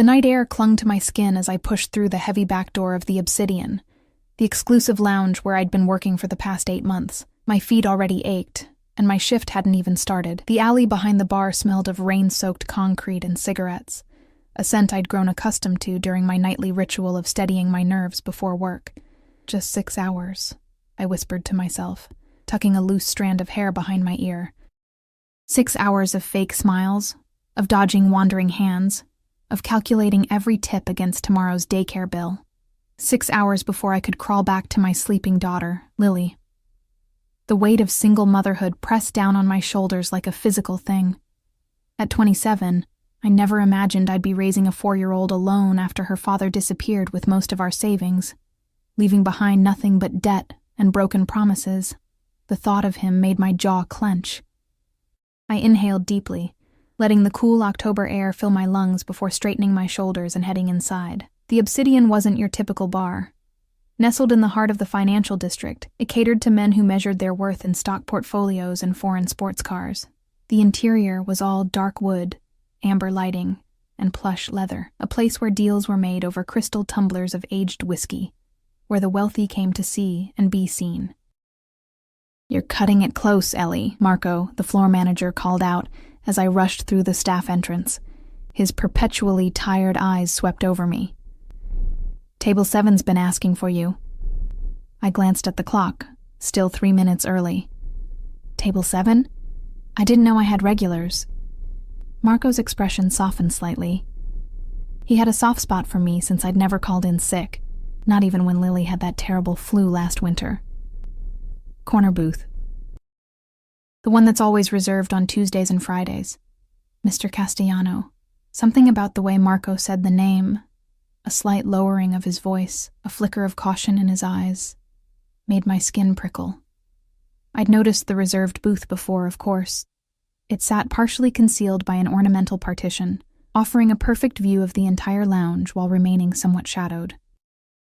The night air clung to my skin as I pushed through the heavy back door of the Obsidian, the exclusive lounge where I'd been working for the past 8 months. My feet already ached, and my shift hadn't even started. The alley behind the bar smelled of rain-soaked concrete and cigarettes, a scent I'd grown accustomed to during my nightly ritual of steadying my nerves before work. Just 6 hours, I whispered to myself, tucking a loose strand of hair behind my ear. 6 hours of fake smiles, of dodging wandering hands, of calculating every tip against tomorrow's daycare bill. 6 hours before I could crawl back to my sleeping daughter, Lily. The weight of single motherhood pressed down on my shoulders like a physical thing. At 27, I never imagined I'd be raising a 4-year-old alone after her father disappeared with most of our savings, leaving behind nothing but debt and broken promises. The thought of him made my jaw clench. I inhaled deeply, letting the cool October air fill my lungs before straightening my shoulders and heading inside. The Obsidian wasn't your typical bar. Nestled in the heart of the financial district, it catered to men who measured their worth in stock portfolios and foreign sports cars. The interior was all dark wood, amber lighting, and plush leather, a place where deals were made over crystal tumblers of aged whiskey, where the wealthy came to see and be seen. "You're cutting it close, Ellie," Marco, the floor manager, called out as I rushed through the staff entrance. His perpetually tired eyes swept over me. "Table 7's been asking for you." I glanced at the clock, still 3 minutes early. "Table 7? I didn't know I had regulars." Marco's expression softened slightly. He had a soft spot for me since I'd never called in sick, not even when Lily had that terrible flu last winter. "Corner booth. The one that's always reserved on Tuesdays and Fridays. Mr. Castellano." Something about the way Marco said the name, a slight lowering of his voice, a flicker of caution in his eyes, made my skin prickle. I'd noticed the reserved booth before, of course. It sat partially concealed by an ornamental partition, offering a perfect view of the entire lounge while remaining somewhat shadowed.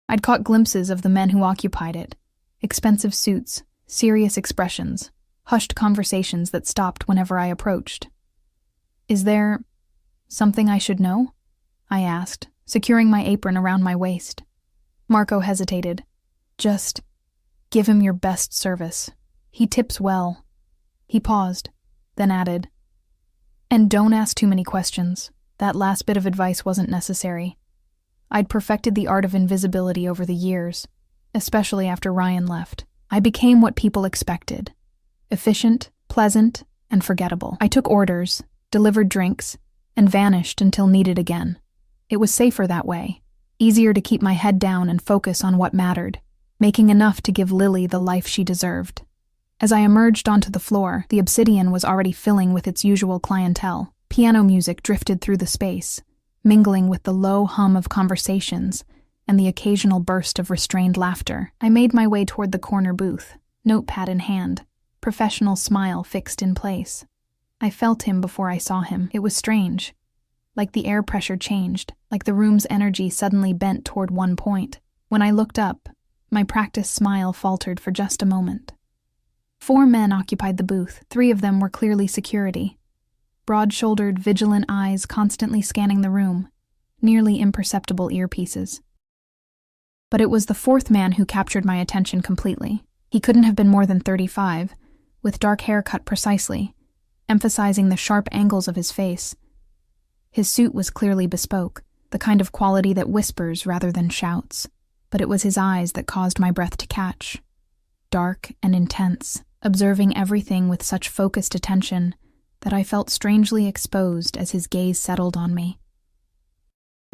I'd caught glimpses of the men who occupied it, expensive suits, serious expressions, hushed conversations that stopped whenever I approached. "Is there something I should know?" I asked, securing my apron around my waist. Marco hesitated. "Just give him your best service. He tips well." He paused, then added, "And don't ask too many questions. That last bit of advice wasn't necessary. I'd perfected the art of invisibility over the years, especially after Ryan left. I became what people expected. Efficient, pleasant, and forgettable. I took orders, delivered drinks, and vanished until needed again. It was safer that way, easier to keep my head down and focus on what mattered, making enough to give Lily the life she deserved. As I emerged onto the floor, the Obsidian was already filling with its usual clientele. Piano music drifted through the space, mingling with the low hum of conversations and the occasional burst of restrained laughter. I made my way toward the corner booth, notepad in hand, professional smile fixed in place. I felt him before I saw him. It was strange. Like the air pressure changed, like the room's energy suddenly bent toward one point. When I looked up, my practiced smile faltered for just a moment. 4 men occupied the booth. 3 of them were clearly security. Broad-shouldered, vigilant eyes constantly scanning the room, nearly imperceptible earpieces. But it was the 4th man who captured my attention completely. He couldn't have been more than 35, with dark hair cut precisely, emphasizing the sharp angles of his face. His suit was clearly bespoke, the kind of quality that whispers rather than shouts, but it was his eyes that caused my breath to catch. Dark and intense, observing everything with such focused attention that I felt strangely exposed as his gaze settled on me.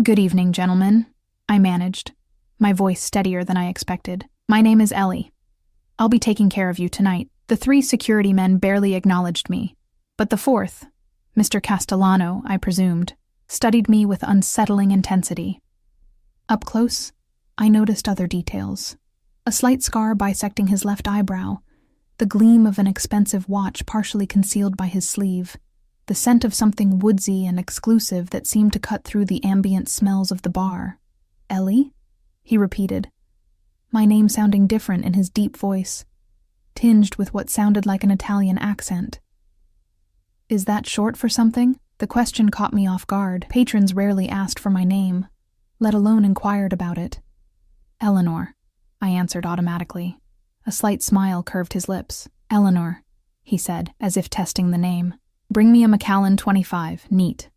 "Good evening, gentlemen," I managed, my voice steadier than I expected. "My name is Ellie. I'll be taking care of you tonight." The 3 security men barely acknowledged me, but the 4th, Mr. Castellano, I presumed, studied me with unsettling intensity. Up close, I noticed other details. A slight scar bisecting his left eyebrow, the gleam of an expensive watch partially concealed by his sleeve, the scent of something woodsy and exclusive that seemed to cut through the ambient smells of the bar. "Ellie?" he repeated, my name sounding different in his deep voice, tinged with what sounded like an Italian accent. "Is that short for something?" The question caught me off guard. Patrons rarely asked for my name, let alone inquired about it. Eleanor, I answered automatically. A slight smile curved his lips. Eleanor, he said, as if testing the name. Bring me a Macallan 25, neat.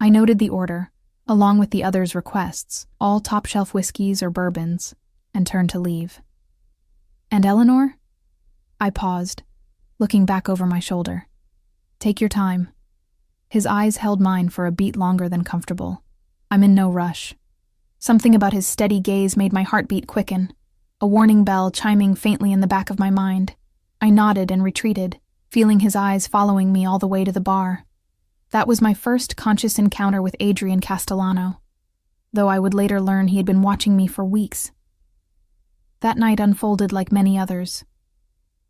I noted the order, along with the others' requests, all top-shelf whiskeys or bourbons, and turned to leave. And Eleanor? I paused, looking back over my shoulder. Take your time. His eyes held mine for a beat longer than comfortable. I'm in no rush. Something about his steady gaze made my heartbeat quicken, a warning bell chiming faintly in the back of my mind. I nodded and retreated, feeling his eyes following me all the way to the bar. That was my first conscious encounter with Adrian Castellano, though I would later learn he had been watching me for weeks. That night unfolded like many others.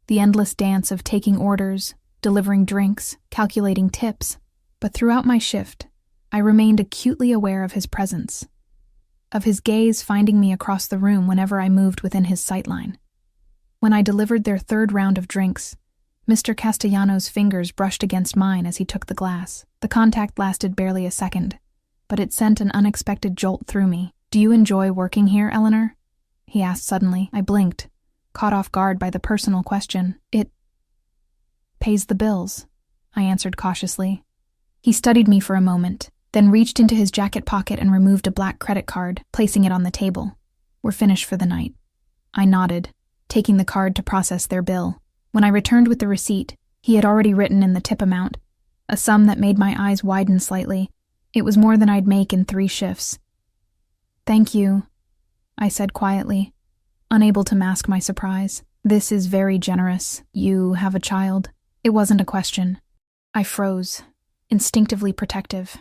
The endless dance of taking orders, delivering drinks, calculating tips. But throughout my shift, I remained acutely aware of his presence, of his gaze finding me across the room whenever I moved within his sightline. When I delivered their third round of drinks, Mr. Castellano's fingers brushed against mine as he took the glass. The contact lasted barely a second, but it sent an unexpected jolt through me. Do you enjoy working here, Eleanor? He asked suddenly. I blinked, caught off guard by the personal question. It pays the bills, I answered cautiously. He studied me for a moment, then reached into his jacket pocket and removed a black credit card, placing it on the table. We're finished for the night. I nodded, taking the card to process their bill. When I returned with the receipt, he had already written in the tip amount, a sum that made my eyes widen slightly. It was more than I'd make in 3 shifts. Thank you, I said quietly, unable to mask my surprise. This is very generous. You have a child? It wasn't a question. I froze, instinctively protective.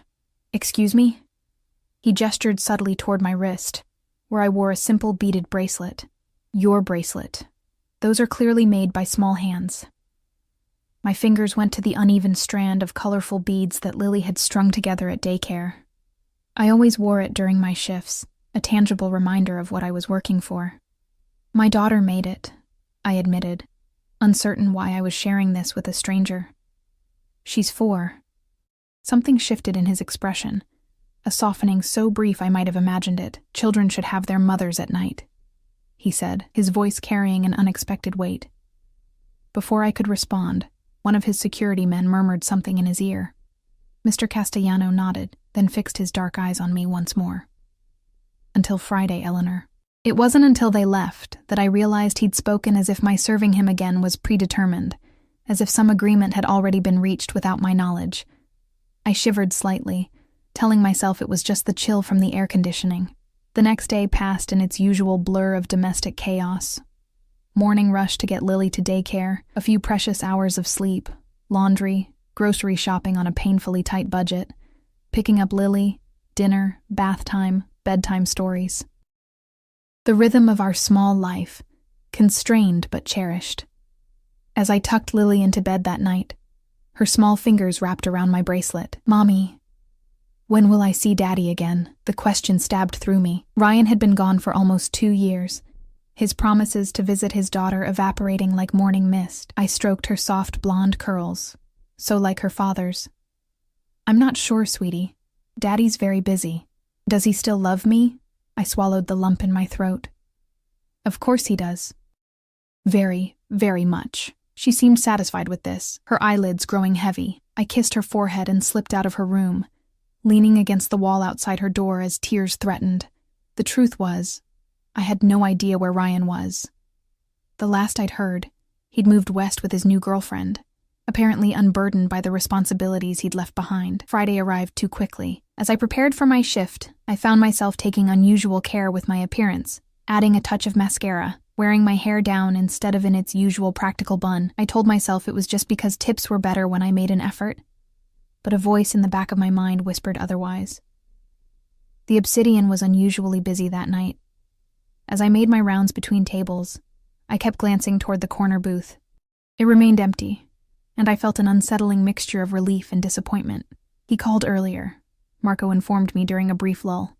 Excuse me? He gestured subtly toward my wrist, where I wore a simple beaded bracelet. Your bracelet. Those are clearly made by small hands. My fingers went to the uneven strand of colorful beads that Lily had strung together at daycare. I always wore it during my shifts, a tangible reminder of what I was working for. My daughter made it, I admitted, uncertain why I was sharing this with a stranger. She's 4. Something shifted in his expression, a softening so brief I might have imagined it. Children should have their mothers at night, he said, his voice carrying an unexpected weight. Before I could respond, one of his security men murmured something in his ear. Mr. Castellano nodded, then fixed his dark eyes on me once more. Until Friday, Eleanor. It wasn't until they left that I realized he'd spoken as if my serving him again was predetermined, as if some agreement had already been reached without my knowledge. I shivered slightly, telling myself it was just the chill from the air conditioning. The next day passed in its usual blur of domestic chaos. Morning rush to get Lily to daycare, a few precious hours of sleep, laundry, grocery shopping on a painfully tight budget, picking up Lily, dinner, bath time, bedtime stories. The rhythm of our small life, constrained but cherished. As I tucked Lily into bed that night, her small fingers wrapped around my bracelet. Mommy, when will I see Daddy again? The question stabbed through me. Ryan had been gone for almost 2 years, his promises to visit his daughter evaporating like morning mist. I stroked her soft blonde curls, so like her father's. I'm not sure, sweetie. Daddy's very busy. Does he still love me? I swallowed the lump in my throat. Of course he does. Very, very much. She seemed satisfied with this, her eyelids growing heavy. I kissed her forehead and slipped out of her room, leaning against the wall outside her door as tears threatened. The truth was, I had no idea where Ryan was. The last I'd heard, he'd moved west with his new girlfriend, apparently unburdened by the responsibilities he'd left behind. Friday arrived too quickly. As I prepared for my shift, I found myself taking unusual care with my appearance, adding a touch of mascara, wearing my hair down instead of in its usual practical bun. I told myself it was just because tips were better when I made an effort, but a voice in the back of my mind whispered otherwise. The Obsidian was unusually busy that night. As I made my rounds between tables, I kept glancing toward the corner booth. It remained empty, and I felt an unsettling mixture of relief and disappointment. He called earlier, Marco informed me during a brief lull.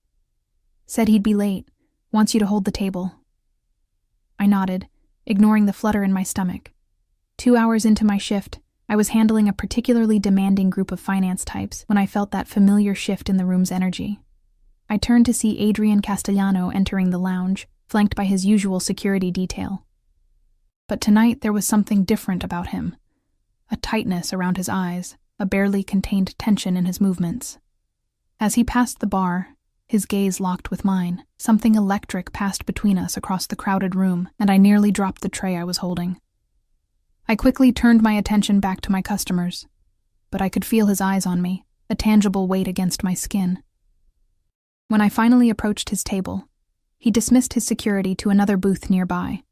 Said he'd be late, wants you to hold the table. I nodded, ignoring the flutter in my stomach. 2 hours into my shift, I was handling a particularly demanding group of finance types when I felt that familiar shift in the room's energy. I turned to see Adrian Castellano entering the lounge, flanked by his usual security detail. But tonight there was something different about him. A tightness around his eyes, a barely contained tension in his movements. As he passed the bar, his gaze locked with mine. Something electric passed between us across the crowded room, and I nearly dropped the tray I was holding. I quickly turned my attention back to my customers, but I could feel his eyes on me, a tangible weight against my skin. When I finally approached his table, he dismissed his security to another booth nearby.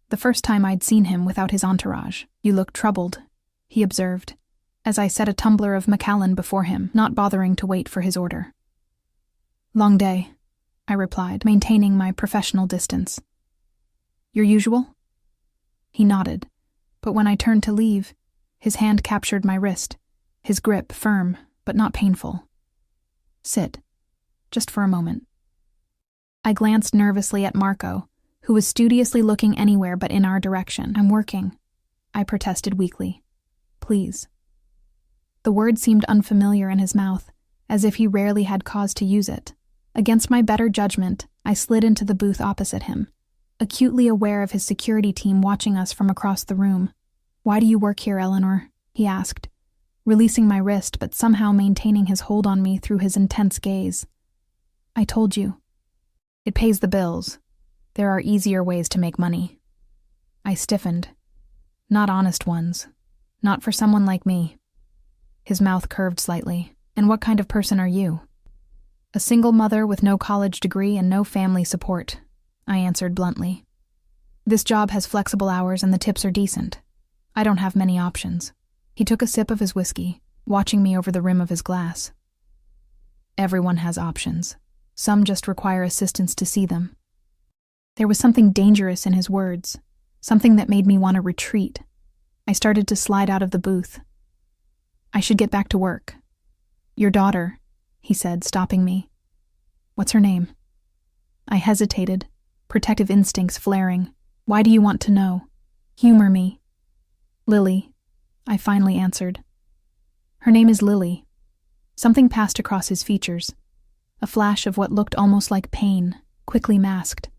The first time I'd seen him without his entourage. "You look troubled," he observed, as I set a tumbler of Macallan before him, not bothering to wait for his order. "Long day," I replied, maintaining my professional distance. "Your usual?" He nodded, but when I turned to leave, his hand captured my wrist, his grip firm but not painful. "Sit, just for a moment." I glanced nervously at Marco, who was studiously looking anywhere but in our direction. "I'm working," I protested weakly. "Please." The word seemed unfamiliar in his mouth, as if he rarely had cause to use it. Against my better judgment, I slid into the booth opposite him, acutely aware of his security team watching us from across the room. "Why do you work here, Eleanor?" he asked, releasing my wrist but somehow maintaining his hold on me through his intense gaze. "I told you. It pays the bills. There are easier ways to make money." I stiffened. "Not honest ones. Not for someone like me." His mouth curved slightly. "And what kind of person are you?" "A single mother with no college degree and no family support," I answered bluntly. "This job has flexible hours and the tips are decent. I don't have many options." He took a sip of his whiskey, watching me over the rim of his glass. "Everyone has options. Some just require assistance to see them." There was something dangerous in his words, something that made me want to retreat. I started to slide out of the booth. "I should get back to work." "Your daughter," he said, stopping me. "What's her name?" I hesitated, protective instincts flaring. "Why do you want to know? Humor me." "Lily," I finally answered. "Her name is Lily." Something passed across his features, a flash of what looked almost like pain, quickly masked.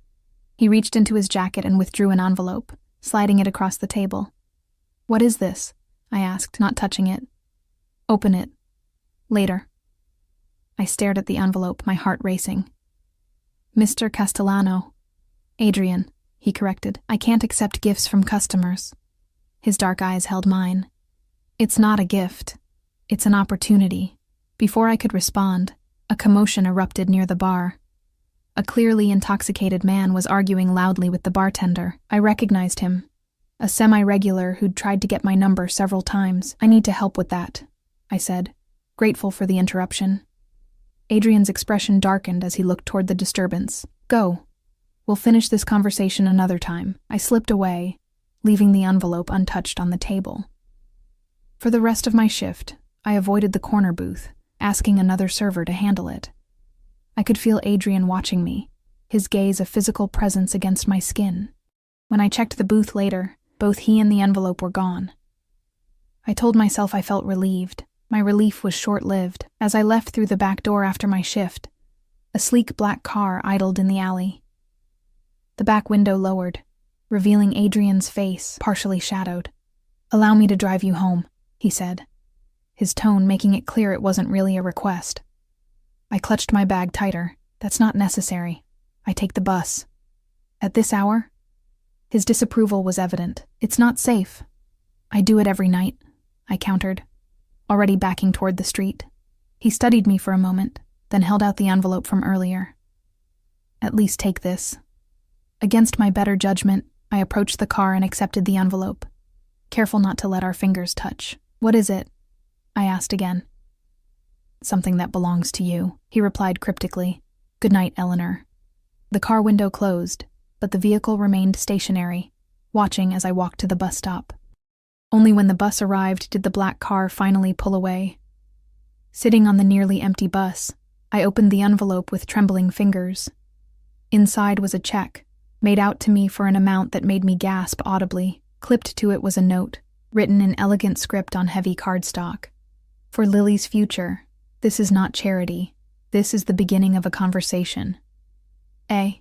He reached into his jacket and withdrew an envelope, sliding it across the table. "What is this?" I asked, not touching it. "Open it. Later." I stared at the envelope, my heart racing. "Mr. Castellano." "Adrian," he corrected. "I can't accept gifts from customers." His dark eyes held mine. "It's not a gift. It's an opportunity." Before I could respond, a commotion erupted near the bar. A clearly intoxicated man was arguing loudly with the bartender. I recognized him. A semi-regular who'd tried to get my number several times. "I need to help with that," I said, grateful for the interruption. Adrian's expression darkened as he looked toward the disturbance. "Go. We'll finish this conversation another time." I slipped away, leaving the envelope untouched on the table. For the rest of my shift, I avoided the corner booth, asking another server to handle it. I could feel Adrian watching me, his gaze a physical presence against my skin. When I checked the booth later, both he and the envelope were gone. I told myself I felt relieved. My relief was short-lived. As I left through the back door after my shift, a sleek black car idled in the alley. The back window lowered, revealing Adrian's face, partially shadowed. "Allow me to drive you home," he said, his tone making it clear it wasn't really a request. I clutched my bag tighter. "That's not necessary. I take the bus." "At this hour?" His disapproval was evident. "It's not safe." "I do it every night," I countered, already backing toward the street. He studied me for a moment, then held out the envelope from earlier. "At least take this." Against my better judgment, I approached the car and accepted the envelope, careful not to let our fingers touch. "What is it?" I asked again. "Something that belongs to you," he replied cryptically. "Good night, Eleanor." The car window closed, but the vehicle remained stationary, watching as I walked to the bus stop. Only when the bus arrived did the black car finally pull away. Sitting on the nearly empty bus, I opened the envelope with trembling fingers. Inside was a check, made out to me for an amount that made me gasp audibly. Clipped to it was a note, written in elegant script on heavy cardstock. For Lily's future, this is not charity. This is the beginning of a conversation. A.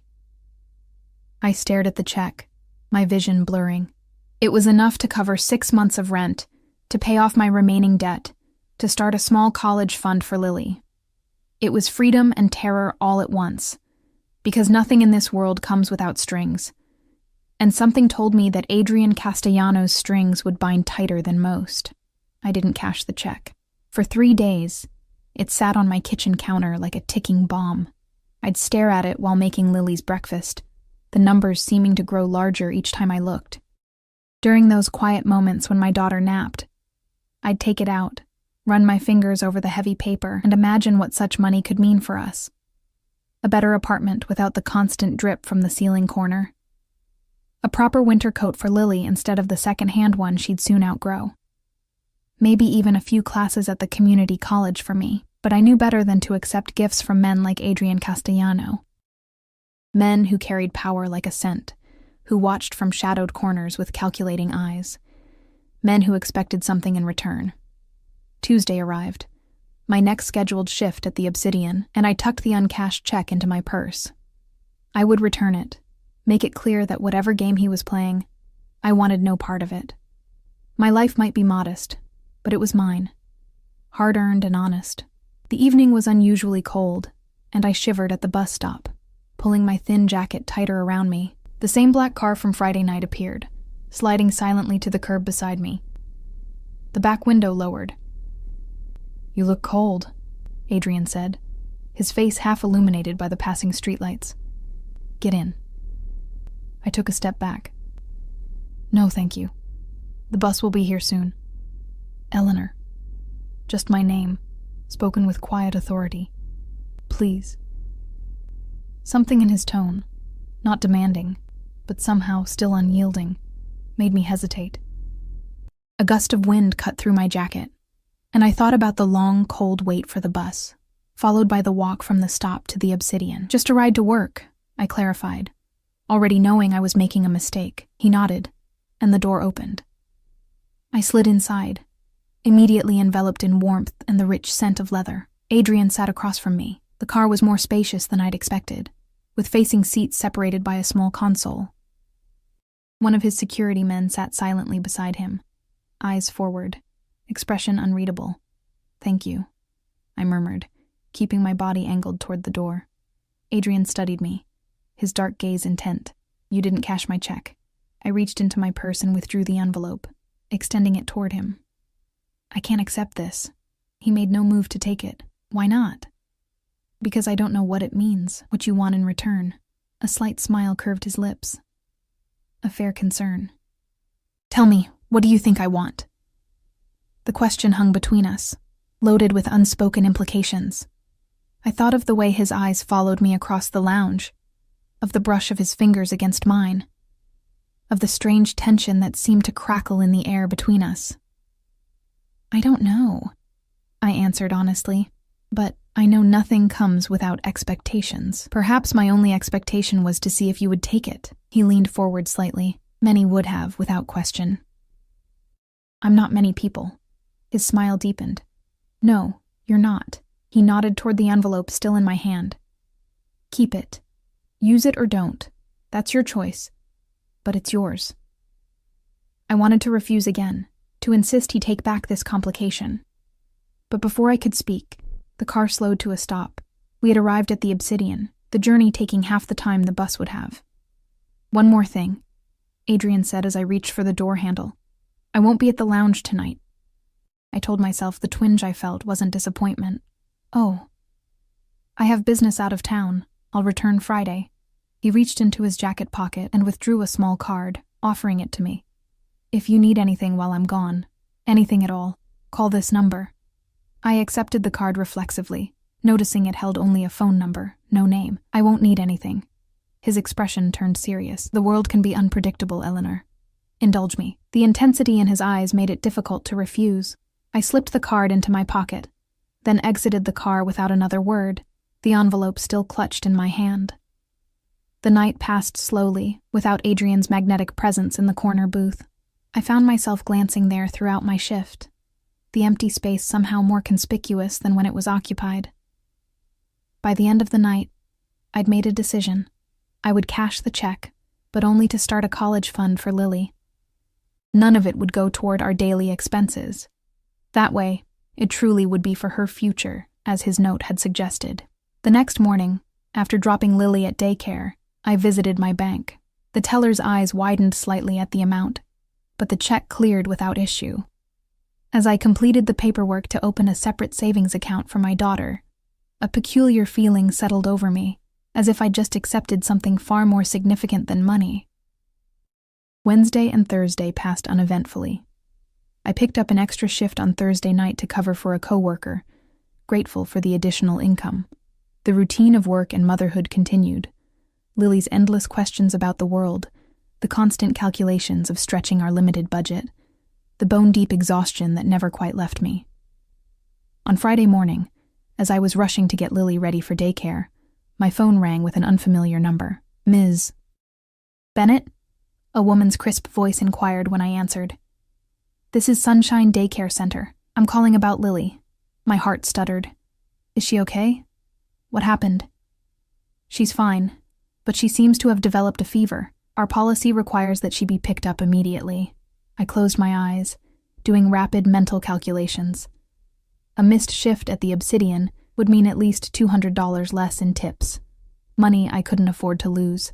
I stared at the check, my vision blurring. It was enough to cover 6 months of rent, to pay off my remaining debt, to start a small college fund for Lily. It was freedom and terror all at once, because nothing in this world comes without strings. And something told me that Adrian Castellano's strings would bind tighter than most. I didn't cash the check. For 3 days, it sat on my kitchen counter like a ticking bomb. I'd stare at it while making Lily's breakfast, the numbers seeming to grow larger each time I looked. During those quiet moments when my daughter napped, I'd take it out, run my fingers over the heavy paper, and imagine what such money could mean for us. A better apartment without the constant drip from the ceiling corner. A proper winter coat for Lily instead of the second-hand one she'd soon outgrow. Maybe even a few classes at the community college for me, but I knew better than to accept gifts from men like Adrian Castellano. Men who carried power like a scent, who watched from shadowed corners with calculating eyes. Men who expected something in return. Tuesday arrived, my next scheduled shift at the Obsidian, and I tucked the uncashed check into my purse. I would return it, make it clear that whatever game he was playing, I wanted no part of it. My life might be modest, but it was mine. Hard-earned and honest. The evening was unusually cold, and I shivered at the bus stop, pulling my thin jacket tighter around me. The same black car from Friday night appeared, sliding silently to the curb beside me. The back window lowered. "You look cold," Adrian said, his face half illuminated by the passing streetlights. "Get in." I took a step back. "No, thank you. The bus will be here soon." "Eleanor." Just my name, spoken with quiet authority. "Please." Something in his tone, not demanding, but somehow still unyielding, made me hesitate. A gust of wind cut through my jacket, and I thought about the long, cold wait for the bus, followed by the walk from the stop to the Obsidian. "Just a ride to work," I clarified, already knowing I was making a mistake. He nodded, and the door opened. I slid inside, immediately enveloped in warmth and the rich scent of leather. Adrian sat across from me. The car was more spacious than I'd expected, with facing seats separated by a small console. One of his security men sat silently beside him, eyes forward, expression unreadable. "Thank you," I murmured, keeping my body angled toward the door. Adrian studied me, his dark gaze intent. "You didn't cash my check." I reached into my purse and withdrew the envelope, extending it toward him. "I can't accept this." He made no move to take it. "Why not?" "Because I don't know what it means, what you want in return." A slight smile curved his lips. A fair concern. "Tell me, what do you think I want?" The question hung between us, loaded with unspoken implications. I thought of the way his eyes followed me across the lounge, of the brush of his fingers against mine, of the strange tension that seemed to crackle in the air between us. "I don't know," I answered honestly, "but I know nothing comes without expectations. Perhaps my only expectation was to see if you would take it." He leaned forward slightly. Many would have, without question. "I'm not many people." His smile deepened. "No, you're not." He nodded toward the envelope still in my hand. "Keep it. Use it or don't. That's your choice. But it's yours." I wanted to refuse again, to insist he take back this complication. But before I could speak, the car slowed to a stop. We had arrived at the Obsidian, the journey taking half the time the bus would have. "One more thing," Adrian said as I reached for the door handle. "I won't be at the lounge tonight." I told myself the twinge I felt wasn't disappointment. "Oh. I have business out of town. I'll return Friday." He reached into his jacket pocket and withdrew a small card, offering it to me. "If you need anything while I'm gone, anything at all, call this number." I accepted the card reflexively, noticing it held only a phone number, no name. "I won't need anything." His expression turned serious. "The world can be unpredictable, Eleanor. Indulge me." The intensity in his eyes made it difficult to refuse. I slipped the card into my pocket, then exited the car without another word, the envelope still clutched in my hand. The night passed slowly, without Adrian's magnetic presence in the corner booth. I found myself glancing there throughout my shift, the empty space somehow more conspicuous than when it was occupied. By the end of the night, I'd made a decision. I would cash the check, but only to start a college fund for Lily. None of it would go toward our daily expenses. That way, it truly would be for her future, as his note had suggested. The next morning, after dropping Lily at daycare, I visited my bank. The teller's eyes widened slightly at the amount, but the check cleared without issue. As I completed the paperwork to open a separate savings account for my daughter, a peculiar feeling settled over me, as if I'd just accepted something far more significant than money. Wednesday and Thursday passed uneventfully. I picked up an extra shift on Thursday night to cover for a coworker, grateful for the additional income. The routine of work and motherhood continued. Lily's endless questions about the world, the constant calculations of stretching our limited budget, the bone-deep exhaustion that never quite left me. On Friday morning, as I was rushing to get Lily ready for daycare, my phone rang with an unfamiliar number. Ms. Bennett? A woman's crisp voice inquired when I answered. This is Sunshine Daycare Center. I'm calling about Lily. My heart stuttered. Is she okay? What happened? She's fine, but she seems to have developed a fever. Our policy requires that she be picked up immediately. I closed my eyes, doing rapid mental calculations. A missed shift at the Obsidian would mean at least $200 less in tips, money I couldn't afford to lose.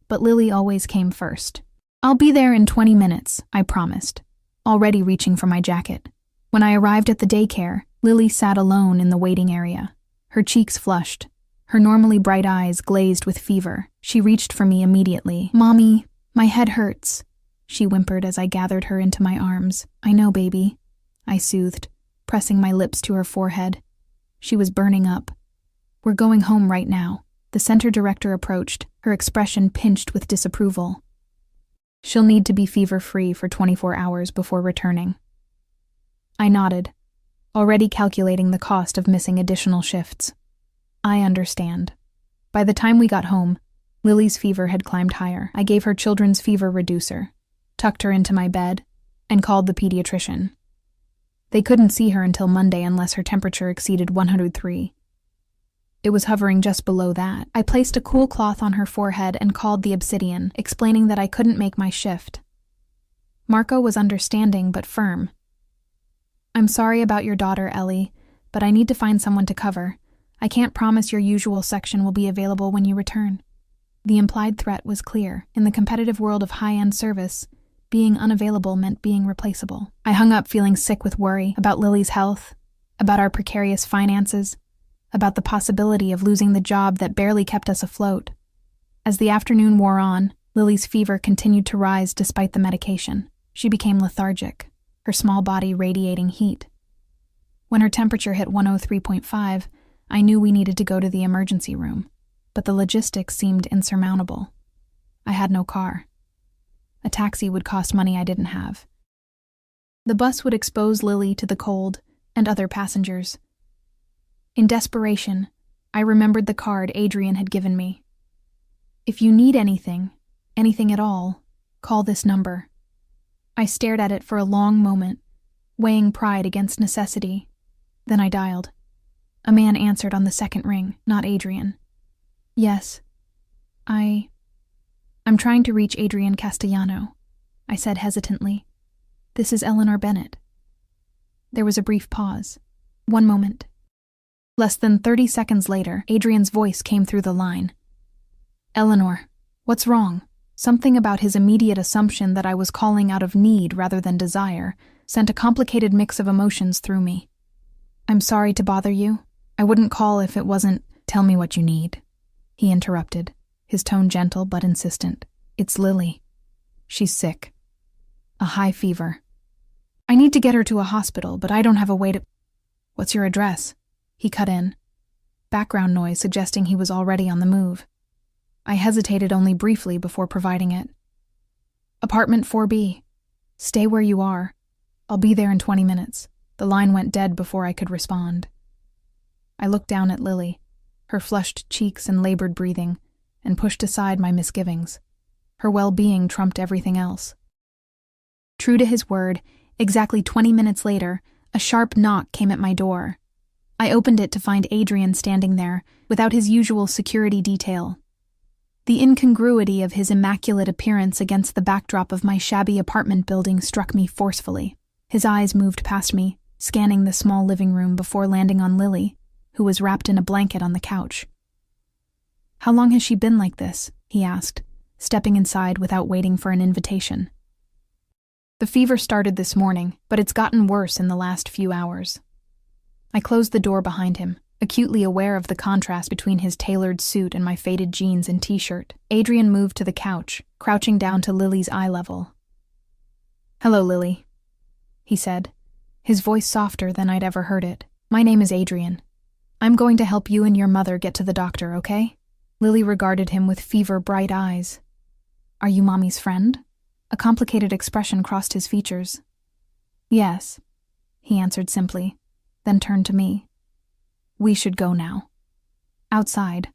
But Lily always came first. I'll be there in 20 minutes, I promised, already reaching for my jacket. When I arrived at the daycare, Lily sat alone in the waiting area, her cheeks flushed, her normally bright eyes glazed with fever. She reached for me immediately. Mommy, my head hurts, she whimpered as I gathered her into my arms. I know, baby, I soothed, pressing my lips to her forehead. She was burning up. We're going home right now. The center director approached, her expression pinched with disapproval. She'll need to be fever-free for 24 hours before returning. I nodded, already calculating the cost of missing additional shifts. I understand. By the time we got home, Lily's fever had climbed higher. I gave her children's fever reducer, tucked her into my bed, and called the pediatrician. They couldn't see her until Monday unless her temperature exceeded 103. It was hovering just below that. I placed a cool cloth on her forehead and called the Obsidian, explaining that I couldn't make my shift. Marco was understanding but firm. I'm sorry about your daughter, Ellie, but I need to find someone to cover. I can't promise your usual section will be available when you return. The implied threat was clear. In the competitive world of high-end service, being unavailable meant being replaceable. I hung up feeling sick with worry about Lily's health, about our precarious finances, about the possibility of losing the job that barely kept us afloat. As the afternoon wore on, Lily's fever continued to rise despite the medication. She became lethargic, her small body radiating heat. When her temperature hit 103.5, I knew we needed to go to the emergency room, but the logistics seemed insurmountable. I had no car. A taxi would cost money I didn't have. The bus would expose Lily to the cold and other passengers. In desperation, I remembered the card Adrian had given me. If you need anything at all, call this number. I stared at it for a long moment, weighing pride against necessity. Then I dialed. A man answered on the second ring, not Adrian. Yes, I'm trying to reach Adrian Castellano, I said hesitantly. This is Eleanor Bennett. There was a brief pause. 1 moment. Less than 30 seconds later, Adrian's voice came through the line. Eleanor, what's wrong? Something about his immediate assumption that I was calling out of need rather than desire sent a complicated mix of emotions through me. I'm sorry to bother you. I wouldn't call if it wasn't, tell me what you need, he interrupted, his tone gentle but insistent. It's Lily. She's sick. A high fever. I need to get her to a hospital, but I don't have a way to... What's your address? He cut in, background noise suggesting he was already on the move. I hesitated only briefly before providing it. Apartment 4B. Stay where you are. I'll be there in 20 minutes. The line went dead before I could respond. I looked down at Lily, her flushed cheeks and labored breathing, and pushed aside my misgivings. Her well-being trumped everything else. True to his word, exactly 20 minutes later, a sharp knock came at my door. I opened it to find Adrian standing there, without his usual security detail. The incongruity of his immaculate appearance against the backdrop of my shabby apartment building struck me forcefully. His eyes moved past me, scanning the small living room before landing on Lily, who was wrapped in a blanket on the couch. "How long has she been like this?" he asked, stepping inside without waiting for an invitation. "The fever started this morning, but it's gotten worse in the last few hours." I closed the door behind him, acutely aware of the contrast between his tailored suit and my faded jeans and t-shirt. Adrian moved to the couch, crouching down to Lily's eye level. "Hello, Lily," he said, his voice softer than I'd ever heard it. "My name is Adrian. I'm going to help you and your mother get to the doctor, okay?" Lily regarded him with fever-bright eyes. "Are you Mommy's friend?" A complicated expression crossed his features. "Yes," he answered simply, then turned to me. "We should go now." Outside,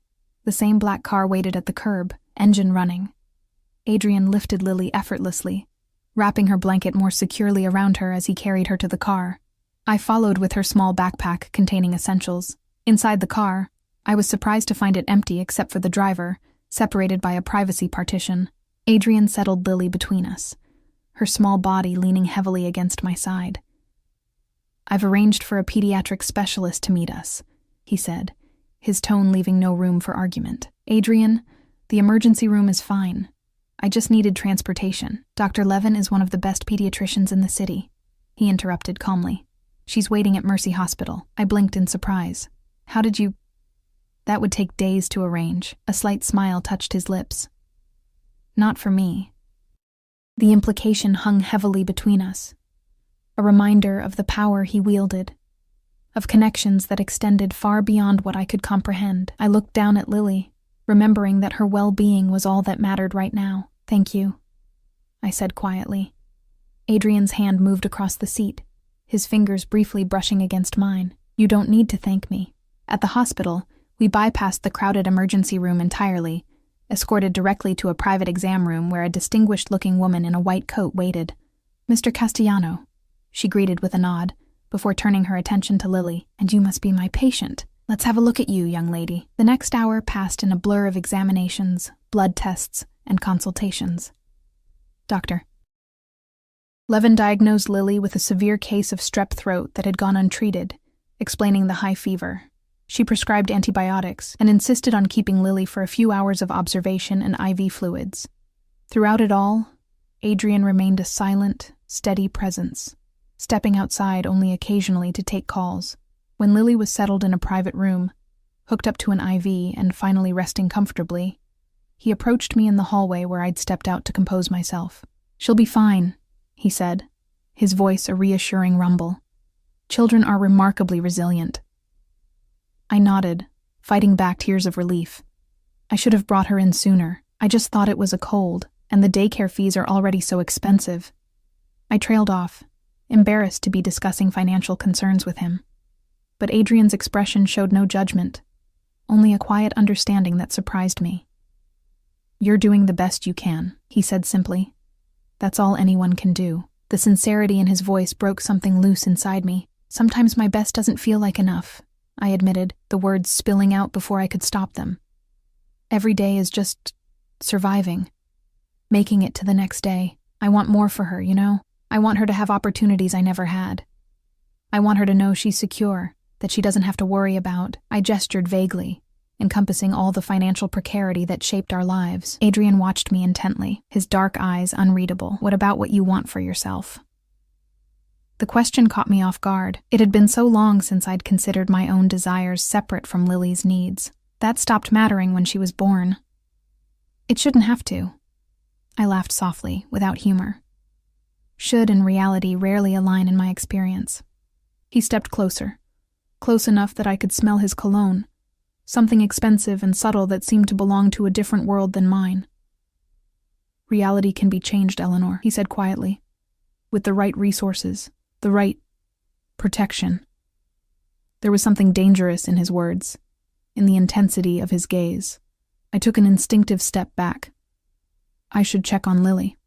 the same black car waited at the curb, engine running. Adrian lifted Lily effortlessly, wrapping her blanket more securely around her as he carried her to the car. I followed with her small backpack containing essentials. Inside the car, I was surprised to find it empty except for the driver, separated by a privacy partition. Adrian settled Lily between us, her small body leaning heavily against my side. "I've arranged for a pediatric specialist to meet us," he said, his tone leaving no room for argument. "Adrian, the emergency room is fine. I just needed transportation. Dr. Levin is one of the best pediatricians in the city," he interrupted calmly. "She's waiting at Mercy Hospital." I blinked in surprise. "How did you—" "That would take days to arrange." A slight smile touched his lips. "Not for me." The implication hung heavily between us, a reminder of the power he wielded, of connections that extended far beyond what I could comprehend. I looked down at Lily, remembering that her well-being was all that mattered right now. "Thank you," I said quietly. Adrian's hand moved across the seat, his fingers briefly brushing against mine. "You don't need to thank me." At the hospital, we bypassed the crowded emergency room entirely, escorted directly to a private exam room where a distinguished-looking woman in a white coat waited. "Mr. Castellano," she greeted with a nod, before turning her attention to Lily. "And you must be my patient. Let's have a look at you, young lady." The next hour passed in a blur of examinations, blood tests, and consultations. "Doctor." Levin diagnosed Lily with a severe case of strep throat that had gone untreated, explaining the high fever. She prescribed antibiotics and insisted on keeping Lily for a few hours of observation and IV fluids. Throughout it all, Adrian remained a silent, steady presence, stepping outside only occasionally to take calls. When Lily was settled in a private room, hooked up to an IV and finally resting comfortably, he approached me in the hallway where I'd stepped out to compose myself. "She'll be fine," he said, his voice a reassuring rumble. "Children are remarkably resilient." I nodded, fighting back tears of relief. I should have brought her in sooner. I just thought it was a cold, and the daycare fees are already so expensive. I trailed off, embarrassed to be discussing financial concerns with him. But Adrian's expression showed no judgment, only a quiet understanding that surprised me. "You're doing the best you can," he said simply. "That's all anyone can do." The sincerity in his voice broke something loose inside me. "Sometimes my best doesn't feel like enough," I admitted, the words spilling out before I could stop them. "Every day is just surviving, making it to the next day. I want more for her, you know? I want her to have opportunities I never had. I want her to know she's secure, that she doesn't have to worry about." I gestured vaguely, encompassing all the financial precarity that shaped our lives. Adrian watched me intently, his dark eyes unreadable. "What about what you want for yourself?" The question caught me off guard. It had been so long since I'd considered my own desires separate from Lily's needs. That stopped mattering when she was born. It shouldn't have to. I laughed softly, without humor. Should and reality rarely align in my experience. He stepped closer, close enough that I could smell his cologne, something expensive and subtle that seemed to belong to a different world than mine. "Reality can be changed, Eleanor," he said quietly. "With the right resources, the right protection." There was something dangerous in his words, in the intensity of his gaze. I took an instinctive step back. "I should check on Lily."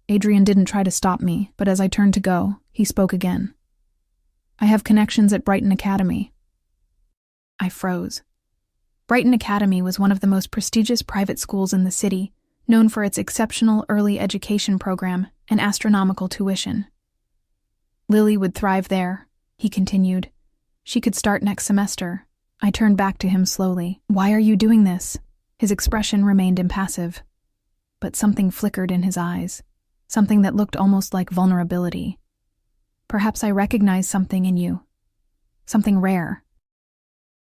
Adrian didn't try to stop me, but as I turned to go, he spoke again. I have connections at Brighton Academy. I froze. Brighton Academy was one of the most prestigious private schools in the city, known for its exceptional early education program and astronomical tuition. Lily would thrive there, he continued. She could start next semester. I turned back to him slowly. Why are you doing this? His expression remained impassive, but something flickered in his eyes, something that looked almost like vulnerability. Perhaps I recognize something in you. Something rare.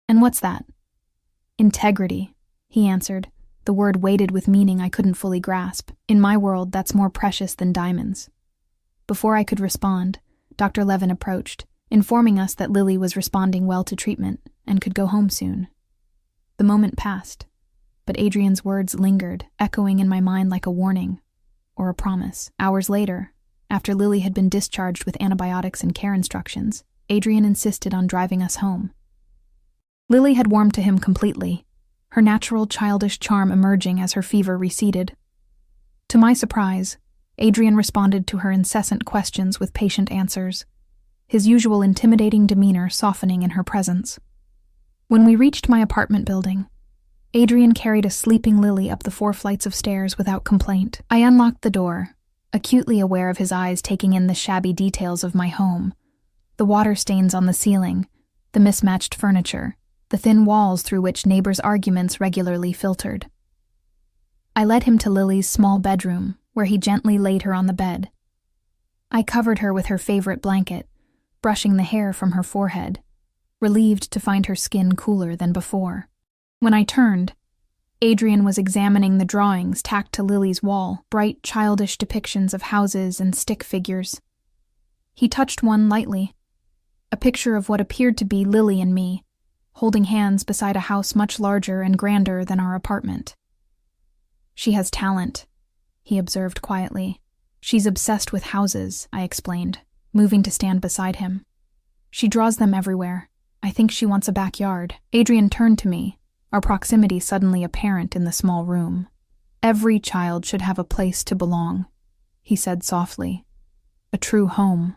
And what's that? Integrity, he answered, the word weighted with meaning I couldn't fully grasp. In my world, that's more precious than diamonds. Before I could respond, Dr. Levin approached, informing us that Lily was responding well to treatment and could go home soon. The moment passed, but Adrian's words lingered, echoing in my mind like a warning or a promise. Hours later, after Lily had been discharged with antibiotics and care instructions, Adrian insisted on driving us home. Lily had warmed to him completely, her natural childish charm emerging as her fever receded. To my surprise, Adrian responded to her incessant questions with patient answers, his usual intimidating demeanor softening in her presence. When we reached my apartment building, Adrian carried a sleeping Lily up the 4 flights of stairs without complaint. I unlocked the door, acutely aware of his eyes taking in the shabby details of my home, the water stains on the ceiling, the mismatched furniture, the thin walls through which neighbors' arguments regularly filtered. I led him to Lily's small bedroom, where he gently laid her on the bed. I covered her with her favorite blanket, brushing the hair from her forehead, relieved to find her skin cooler than before. When I turned, Adrian was examining the drawings tacked to Lily's wall, bright, childish depictions of houses and stick figures. He touched one lightly, a picture of what appeared to be Lily and me, holding hands beside a house much larger and grander than our apartment. She has talent, he observed quietly. She's obsessed with houses, I explained, moving to stand beside him. She draws them everywhere. I think she wants a backyard. Adrian turned to me, our proximity suddenly apparent in the small room. Every child should have a place to belong, he said softly. A true home.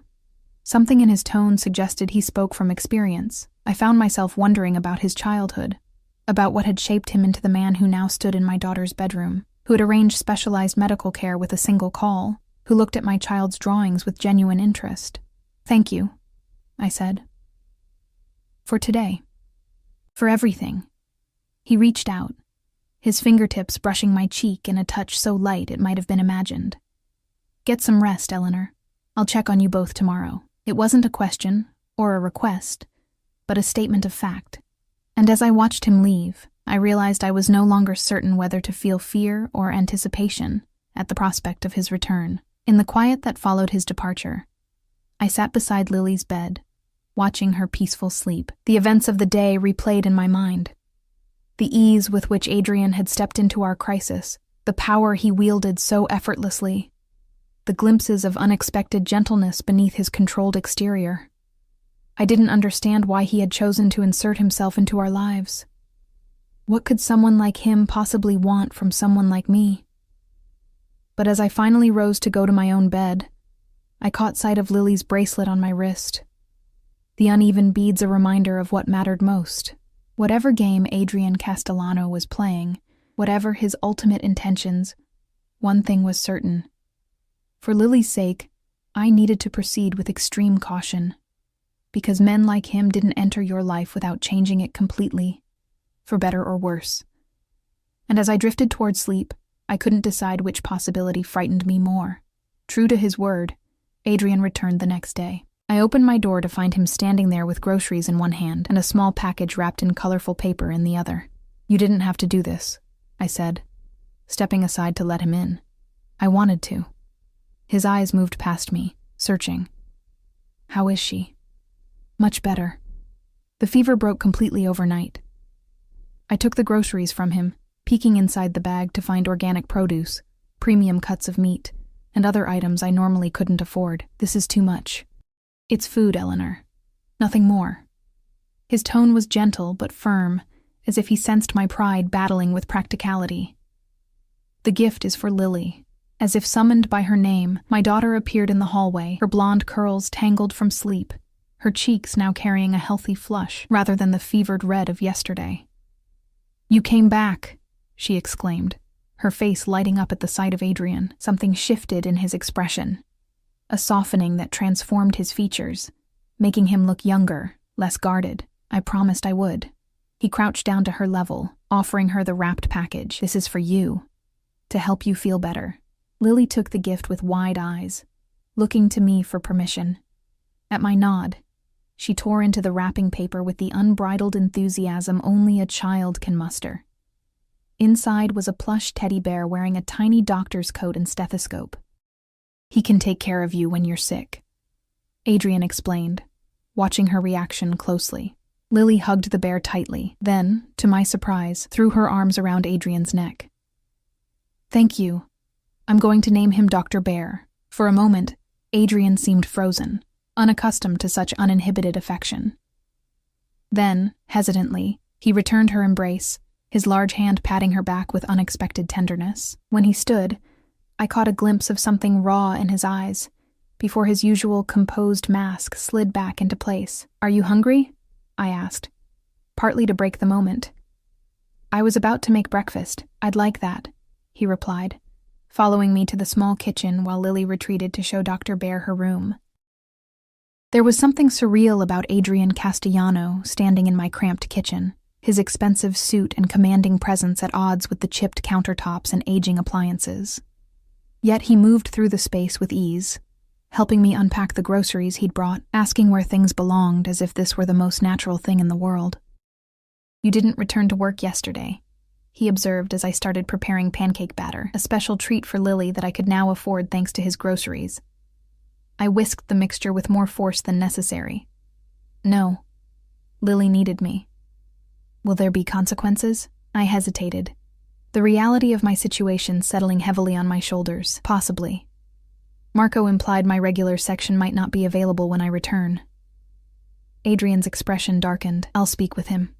Something in his tone suggested he spoke from experience. I found myself wondering about his childhood, about what had shaped him into the man who now stood in my daughter's bedroom, who had arranged specialized medical care with a single call, who looked at my child's drawings with genuine interest. Thank you, I said. For today. For everything. He reached out, his fingertips brushing my cheek in a touch so light it might have been imagined. Get some rest, Eleanor. I'll check on you both tomorrow. It wasn't a question or a request, but a statement of fact. And as I watched him leave, I realized I was no longer certain whether to feel fear or anticipation at the prospect of his return. In the quiet that followed his departure, I sat beside Lily's bed, watching her peaceful sleep. The events of the day replayed in my mind. The ease with which Adrian had stepped into our crisis, the power he wielded so effortlessly, the glimpses of unexpected gentleness beneath his controlled exterior. I didn't understand why he had chosen to insert himself into our lives. What could someone like him possibly want from someone like me? But as I finally rose to go to my own bed, I caught sight of Lily's bracelet on my wrist. The uneven beads a reminder of what mattered most. Whatever game Adrian Castellano was playing, whatever his ultimate intentions, one thing was certain. For Lily's sake, I needed to proceed with extreme caution, because men like him didn't enter your life without changing it completely, for better or worse. And as I drifted toward sleep, I couldn't decide which possibility frightened me more. True to his word, Adrian returned the next day. I opened my door to find him standing there with groceries in one hand and a small package wrapped in colorful paper in the other. You didn't have to do this, I said, stepping aside to let him in. I wanted to. His eyes moved past me, searching. How is she? Much better. The fever broke completely overnight. I took the groceries from him, peeking inside the bag to find organic produce, premium cuts of meat, and other items I normally couldn't afford. This is too much. It's food, Eleanor. Nothing more. His tone was gentle but firm, as if he sensed my pride battling with practicality. The gift is for Lily, As if summoned by her name, my daughter appeared in the hallway, her blonde curls tangled from sleep, her cheeks now carrying a healthy flush rather than the fevered red of yesterday. "You came back," she exclaimed, her face lighting up at the sight of Adrian. Something shifted in his expression, a softening that transformed his features, making him look younger, less guarded. "I promised I would." He crouched down to her level, offering her the wrapped package. "This is for you, to help you feel better." Lily took the gift with wide eyes, looking to me for permission. At my nod, she tore into the wrapping paper with the unbridled enthusiasm only a child can muster. Inside was a plush teddy bear wearing a tiny doctor's coat and stethoscope. "He can take care of you when you're sick," Adrian explained, watching her reaction closely. Lily hugged the bear tightly, then, to my surprise, threw her arms around Adrian's neck. "Thank you. I'm going to name him Dr. Bear." For a moment, Adrian seemed frozen, unaccustomed to such uninhibited affection. Then, hesitantly, he returned her embrace, his large hand patting her back with unexpected tenderness. When he stood, I caught a glimpse of something raw in his eyes, before his usual composed mask slid back into place. "Are you hungry?" I asked, partly to break the moment. "I was about to make breakfast. I'd like that," he replied, following me to the small kitchen while Lily retreated to show Dr. Bear her room. There was something surreal about Adrian Castellano standing in my cramped kitchen, his expensive suit and commanding presence at odds with the chipped countertops and aging appliances. Yet he moved through the space with ease, helping me unpack the groceries he'd brought, asking where things belonged as if this were the most natural thing in the world. "You didn't return to work yesterday," he observed as I started preparing pancake batter, a special treat for Lily that I could now afford thanks to his groceries. I whisked the mixture with more force than necessary. "No. Lily needed me." "Will there be consequences?" I hesitated, the reality of my situation settling heavily on my shoulders. "Possibly. Marco implied my regular section might not be available when I return." Adrian's expression darkened. "I'll speak with him."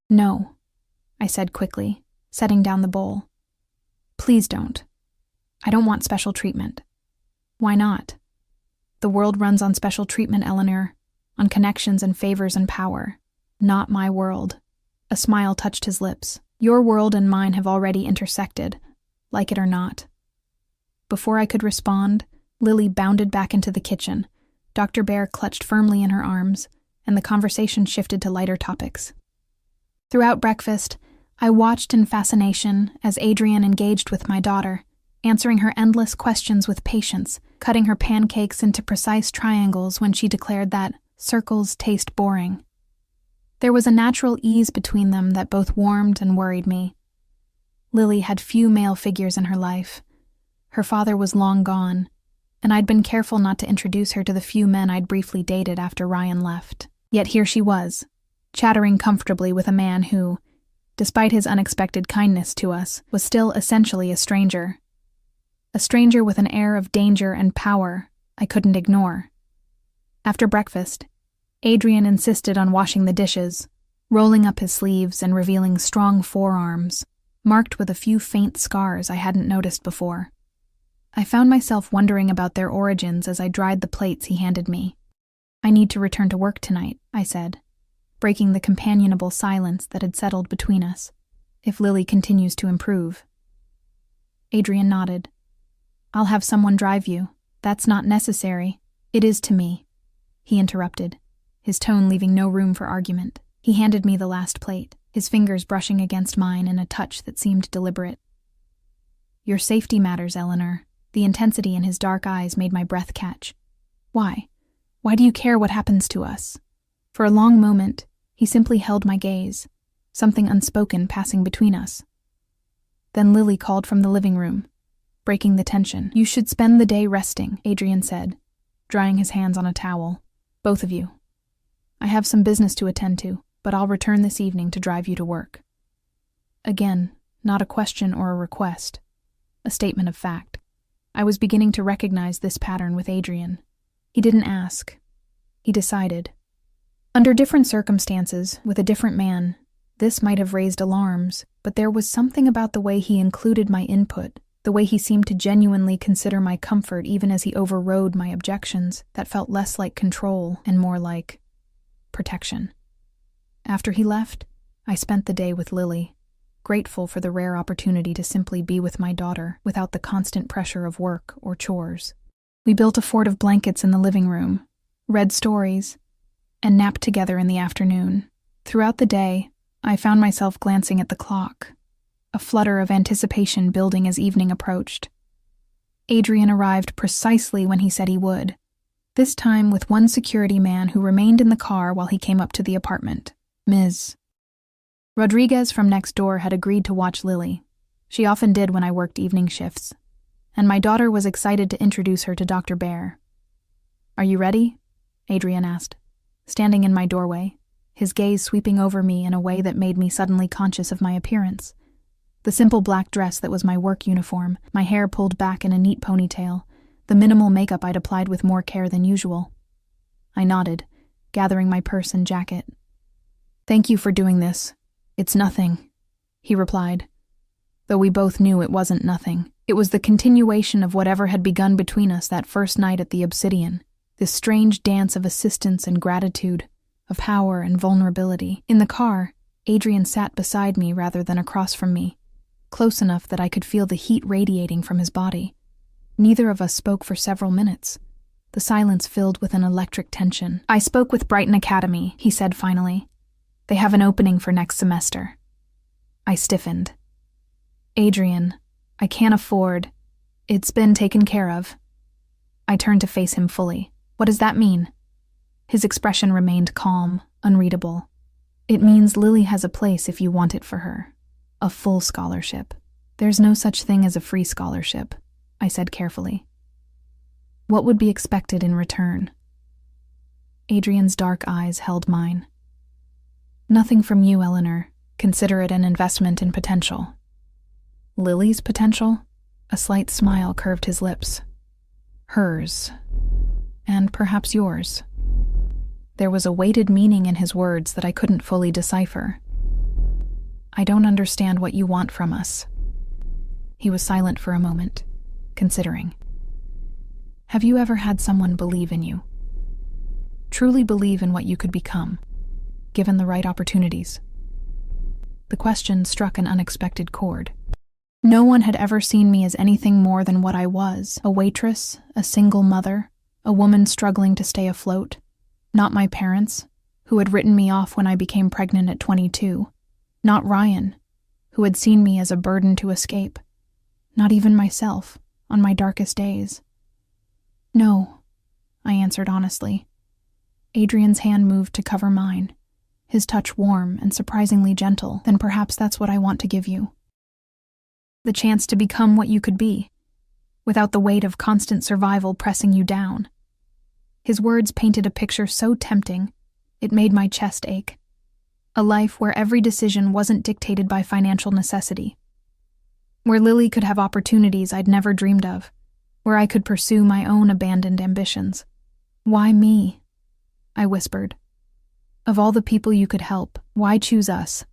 "No," I said quickly, setting down the bowl. "Please don't. I don't want special treatment." "Why not?" "The world runs on special treatment, Eleanor, on connections and favors and power. Not my world." A smile touched his lips. "Your world and mine have already intersected, like it or not." Before I could respond, Lily bounded back into the kitchen. Dr. Bear clutched firmly in her arms, and the conversation shifted to lighter topics. Throughout breakfast, I watched in fascination as Adrian engaged with my daughter, answering her endless questions with patience, cutting her pancakes into precise triangles when she declared that circles taste boring. There was a natural ease between them that both warmed and worried me. Lily had few male figures in her life. Her father was long gone, and I'd been careful not to introduce her to the few men I'd briefly dated after Ryan left. Yet here she was, chattering comfortably with a man who, despite his unexpected kindness to us, was still essentially a stranger. A stranger with an air of danger and power I couldn't ignore. After breakfast, Adrian insisted on washing the dishes, rolling up his sleeves and revealing strong forearms, marked with a few faint scars I hadn't noticed before. I found myself wondering about their origins as I dried the plates he handed me. "I need to return to work tonight," I said, breaking the companionable silence that had settled between us. "If Lily continues to improve." Adrian nodded. "I'll have someone drive you." "That's not necessary." "It is to me," he interrupted, his tone leaving no room for argument. He handed me the last plate, his fingers brushing against mine in a touch that seemed deliberate. "Your safety matters, Eleanor." The intensity in his dark eyes made my breath catch. "Why? Why do you care what happens to us?" For a long moment, he simply held my gaze, something unspoken passing between us. Then Lily called from the living room, breaking the tension. "You should spend the day resting," Adrian said, drying his hands on a towel. "Both of you. I have some business to attend to, but I'll return this evening to drive you to work." Again, not a question or a request, a statement of fact. I was beginning to recognize this pattern with Adrian. He didn't ask. He decided. Under different circumstances, with a different man, this might have raised alarms, but there was something about the way he included my input The way he seemed to genuinely consider my comfort even as he overrode my objections, that felt less like control and more like protection. After he left, I spent the day with Lily, grateful for the rare opportunity to simply be with my daughter without the constant pressure of work or chores. We built a fort of blankets in the living room, read stories, and napped together in the afternoon. Throughout the day, I found myself glancing at the clock, a flutter of anticipation building as evening approached. Adrian arrived precisely when he said he would, this time with one security man who remained in the car while he came up to the apartment. Ms. Rodriguez from next door had agreed to watch Lily. She often did when I worked evening shifts, and my daughter was excited to introduce her to Dr. Bear. "Are you ready?" Adrian asked, standing in my doorway, his gaze sweeping over me in a way that made me suddenly conscious of my appearance. The simple black dress that was my work uniform, my hair pulled back in a neat ponytail, the minimal makeup I'd applied with more care than usual. I nodded, gathering my purse and jacket. "Thank you for doing this. It's nothing," he replied, though we both knew it wasn't nothing. It was the continuation of whatever had begun between us that first night at the Obsidian, this strange dance of assistance and gratitude, of power and vulnerability. In the car, Adrian sat beside me rather than across from me, close enough that I could feel the heat radiating from his body. Neither of us spoke for several minutes, the silence filled with an electric tension. "I spoke with Brighton Academy," he said finally. "They have an opening for next semester." I stiffened. "Adrian, I can't afford. It's been taken care of." I turned to face him fully. "What does that mean?" His expression remained calm, unreadable. "It means Lily has a place if you want it for her. A full scholarship. There's no such thing as a free scholarship," I said carefully. "What would be expected in return?" Adrian's dark eyes held mine. "Nothing from you, Eleanor. Consider it an investment in potential." "Lily's potential?" A slight smile curved his lips. "Hers. And perhaps yours." There was a weighted meaning in his words that I couldn't fully decipher. "I don't understand what you want from us." He was silent for a moment, considering. "Have you ever had someone believe in you? Truly believe in what you could become, given the right opportunities?" The question struck an unexpected chord. No one had ever seen me as anything more than what I was, a waitress, a single mother, a woman struggling to stay afloat. Not my parents, who had written me off when I became pregnant at 22. Not Ryan, who had seen me as a burden to escape. Not even myself, on my darkest days. "No," I answered honestly. Adrian's hand moved to cover mine, his touch warm and surprisingly gentle. "Then perhaps that's what I want to give you. The chance to become what you could be, without the weight of constant survival pressing you down." His words painted a picture so tempting, it made my chest ache. A life where every decision wasn't dictated by financial necessity. Where Lily could have opportunities I'd never dreamed of. Where I could pursue my own abandoned ambitions. "Why me?" I whispered. "Of all the people you could help, why choose us?"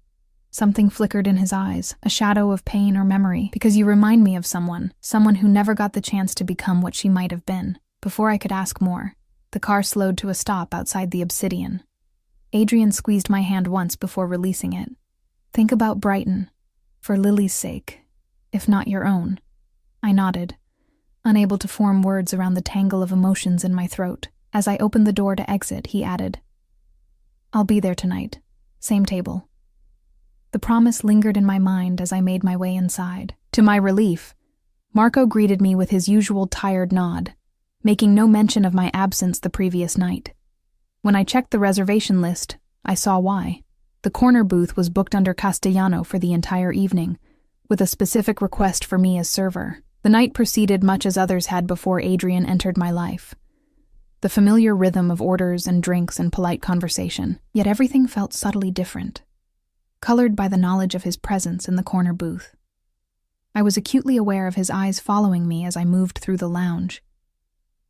Something flickered in his eyes, a shadow of pain or memory. "Because you remind me of someone who never got the chance to become what she might have been." Before I could ask more, the car slowed to a stop outside the Obsidian. Adrian squeezed my hand once before releasing it. "Think about Brighton, for Lily's sake, if not your own." I nodded, unable to form words around the tangle of emotions in my throat. As I opened the door to exit, he added, "I'll be there tonight, same table." The promise lingered in my mind as I made my way inside. To my relief, Marco greeted me with his usual tired nod, making no mention of my absence the previous night. When I checked the reservation list, I saw why. The corner booth was booked under Castellano for the entire evening, with a specific request for me as server. The night proceeded much as others had before Adrian entered my life. The familiar rhythm of orders and drinks and polite conversation, yet everything felt subtly different, colored by the knowledge of his presence in the corner booth. I was acutely aware of his eyes following me as I moved through the lounge,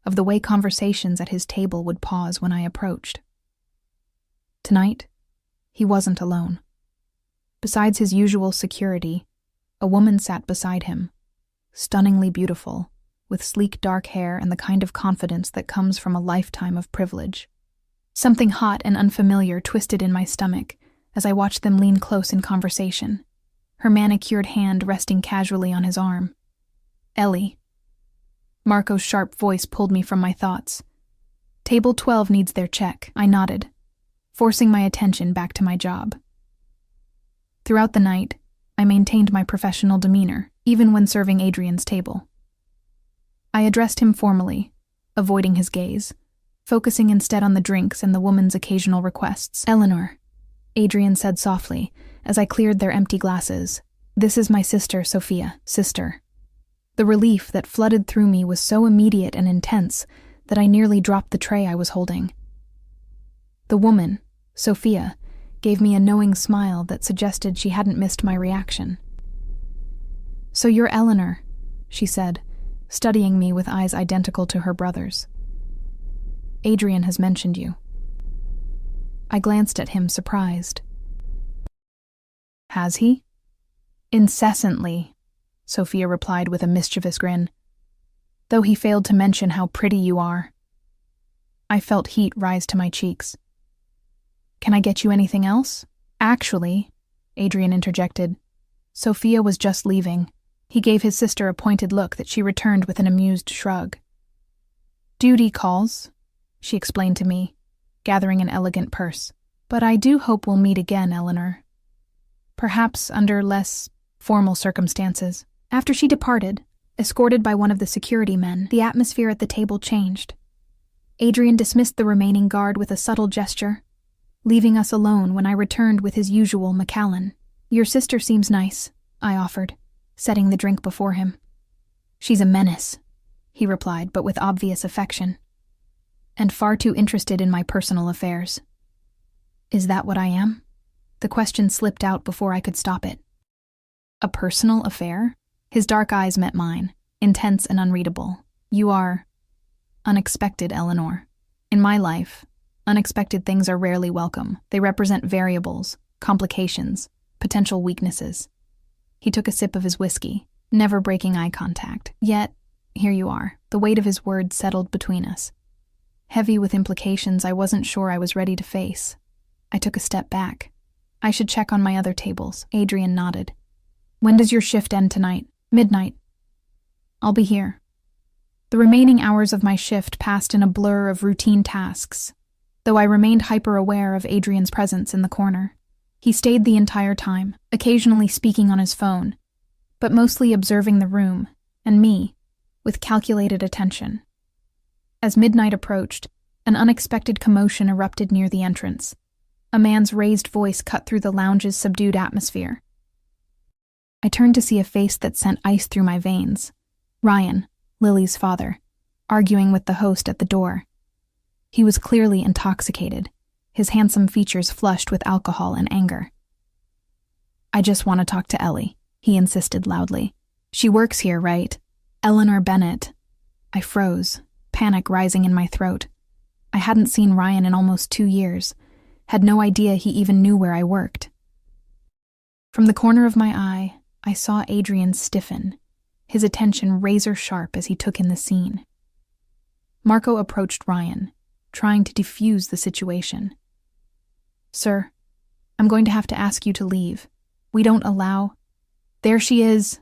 of the way conversations at his table would pause when I approached. Tonight, he wasn't alone. Besides his usual security, a woman sat beside him, stunningly beautiful, with sleek dark hair and the kind of confidence that comes from a lifetime of privilege. Something hot and unfamiliar twisted in my stomach as I watched them lean close in conversation, her manicured hand resting casually on his arm. Ellie. Marco's sharp voice pulled me from my thoughts. Table 12 needs their check, I nodded, forcing my attention back to my job. Throughout the night, I maintained my professional demeanor, even when serving Adrian's table. I addressed him formally, avoiding his gaze, focusing instead on the drinks and the woman's occasional requests. Eleanor, Adrian said softly, as I cleared their empty glasses. This is my sister, Sophia, sister. The relief that flooded through me was so immediate and intense that I nearly dropped the tray I was holding. The woman, Sophia, gave me a knowing smile that suggested she hadn't missed my reaction. So you're Eleanor, she said, studying me with eyes identical to her brother's. Adrian has mentioned you. I glanced at him, surprised. Has he? Incessantly, Sophia replied with a mischievous grin, though he failed to mention how pretty you are. I felt heat rise to my cheeks. Can I get you anything else? Actually, Adrian interjected, Sophia was just leaving. He gave his sister a pointed look that she returned with an amused shrug. Duty calls, she explained to me, gathering an elegant purse. But I do hope we'll meet again, Eleanor. Perhaps under less formal circumstances. After she departed, escorted by one of the security men, the atmosphere at the table changed. Adrian dismissed the remaining guard with a subtle gesture, leaving us alone when I returned with his usual Macallan. Your sister seems nice, I offered, setting the drink before him. She's a menace, he replied, but with obvious affection, and far too interested in my personal affairs. Is that what I am? The question slipped out before I could stop it. A personal affair? His dark eyes met mine, intense and unreadable. You are unexpected, Eleanor. In my life, unexpected things are rarely welcome. They represent variables, complications, potential weaknesses. He took a sip of his whiskey, never breaking eye contact. Yet, here you are. The weight of his words settled between us, heavy with implications I wasn't sure I was ready to face. I took a step back. I should check on my other tables. Adrian nodded. When does your shift end tonight? Midnight. I'll be here. The remaining hours of my shift passed in a blur of routine tasks, though I remained hyper-aware of Adrian's presence in the corner. He stayed the entire time, occasionally speaking on his phone, but mostly observing the room, and me, with calculated attention. As midnight approached, an unexpected commotion erupted near the entrance. A man's raised voice cut through the lounge's subdued atmosphere. I turned to see a face that sent ice through my veins. Ryan, Lily's father, arguing with the host at the door. He was clearly intoxicated, his handsome features flushed with alcohol and anger. I just want to talk to Ellie, he insisted loudly. She works here, right? Eleanor Bennett. I froze, panic rising in my throat. I hadn't seen Ryan in almost 2 years, had no idea he even knew where I worked. From the corner of my eye, I saw Adrian stiffen, his attention razor-sharp as he took in the scene. Marco approached Ryan, trying to defuse the situation. Sir, I'm going to have to ask you to leave. We don't allow... There she is!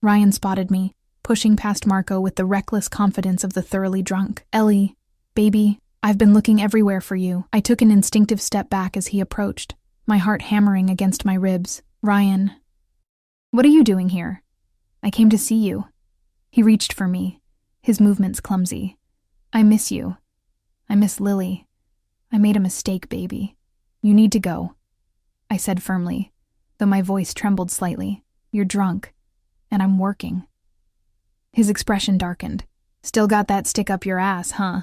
Ryan spotted me, pushing past Marco with the reckless confidence of the thoroughly drunk. Ellie, baby, I've been looking everywhere for you. I took an instinctive step back as he approached, my heart hammering against my ribs. Ryan, what are you doing here? I came to see you. He reached for me, his movements clumsy. I miss you. I miss Lily. I made a mistake, baby. You need to go, I said firmly, though my voice trembled slightly. You're drunk, and I'm working. His expression darkened. Still got that stick up your ass, huh?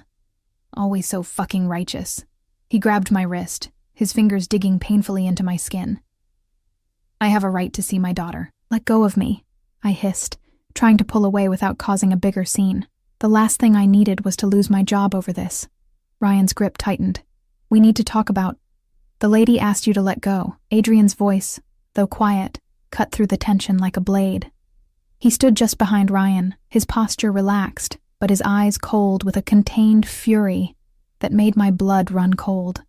Always so fucking righteous. He grabbed my wrist, his fingers digging painfully into my skin. I have a right to see my daughter. Let go of me, I hissed, trying to pull away without causing a bigger scene. The last thing I needed was to lose my job over this. Ryan's grip tightened. We need to talk about... The lady asked you to let go. Adrian's voice, though quiet, cut through the tension like a blade. He stood just behind Ryan, his posture relaxed, but his eyes cold with a contained fury that made my blood run cold.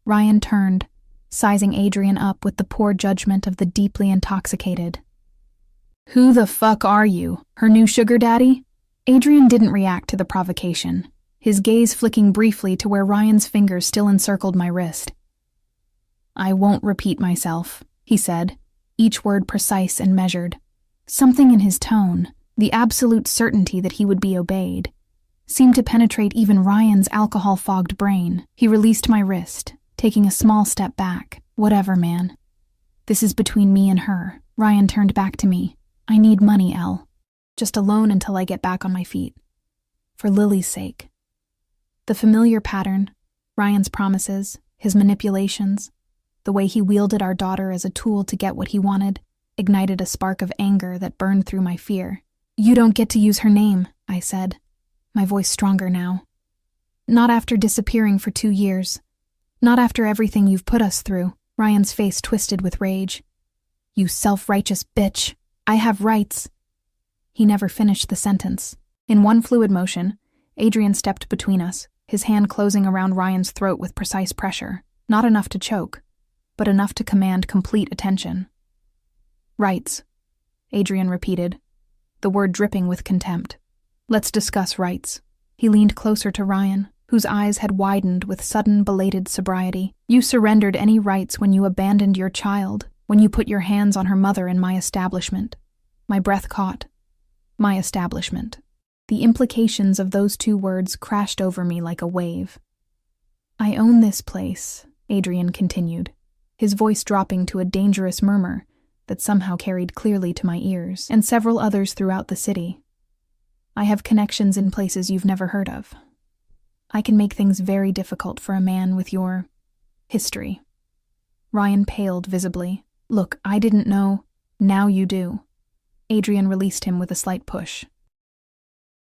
Ryan turned, sizing Adrian up with the poor judgment of the deeply intoxicated. "Who the fuck are you? Her new sugar daddy?" Adrian didn't react to the provocation, his gaze flicking briefly to where Ryan's fingers still encircled my wrist. "I won't repeat myself," he said, each word precise and measured. Something in his tone, the absolute certainty that he would be obeyed, seemed to penetrate even Ryan's alcohol-fogged brain. He released my wrist, taking a small step back. "Whatever, man. This is between me and her." Ryan turned back to me. "I need money, Elle. Just a loan until I get back on my feet. For Lily's sake." The familiar pattern, Ryan's promises, his manipulations, the way he wielded our daughter as a tool to get what he wanted, ignited a spark of anger that burned through my fear. "You don't get to use her name," I said, my voice stronger now. "Not after disappearing for 2 years. Not after everything you've put us through." Ryan's face twisted with rage. "You self-righteous bitch. I have rights." He never finished the sentence. In one fluid motion, Adrian stepped between us, his hand closing around Ryan's throat with precise pressure, not enough to choke, but enough to command complete attention. "Rights," Adrian repeated, the word dripping with contempt. "Let's discuss rights." He leaned closer to Ryan, whose eyes had widened with sudden, belated sobriety. "You surrendered any rights when you abandoned your child, when you put your hands on her mother in my establishment." My breath caught. My establishment. The implications of those 2 words crashed over me like a wave. "I own this place," Adrian continued, his voice dropping to a dangerous murmur that somehow carried clearly to my ears, "and several others throughout the city. I have connections in places you've never heard of. I can make things very difficult for a man with your history." Ryan paled visibly. "Look, I didn't know. Now you do." Adrian released him with a slight push.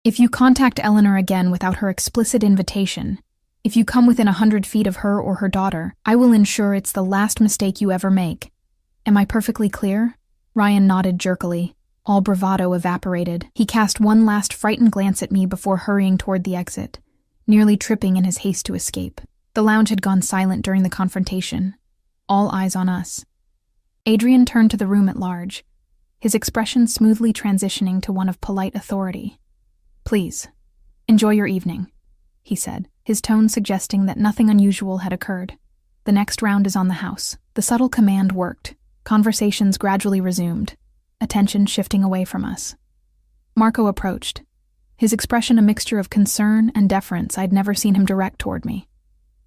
"If you contact Eleanor again without her explicit invitation, if you come within 100 feet of her or her daughter, I will ensure it's the last mistake you ever make. Am I perfectly clear?" Ryan nodded jerkily. All bravado evaporated. He cast one last frightened glance at me before hurrying toward the exit, nearly tripping in his haste to escape. The lounge had gone silent during the confrontation, all eyes on us. Adrian turned to the room at large, his expression smoothly transitioning to one of polite authority. "Please, enjoy your evening," he said, his tone suggesting that nothing unusual had occurred. "The next round is on the house." The subtle command worked. Conversations gradually resumed, attention shifting away from us. Marco approached, his expression a mixture of concern and deference I'd never seen him direct toward me.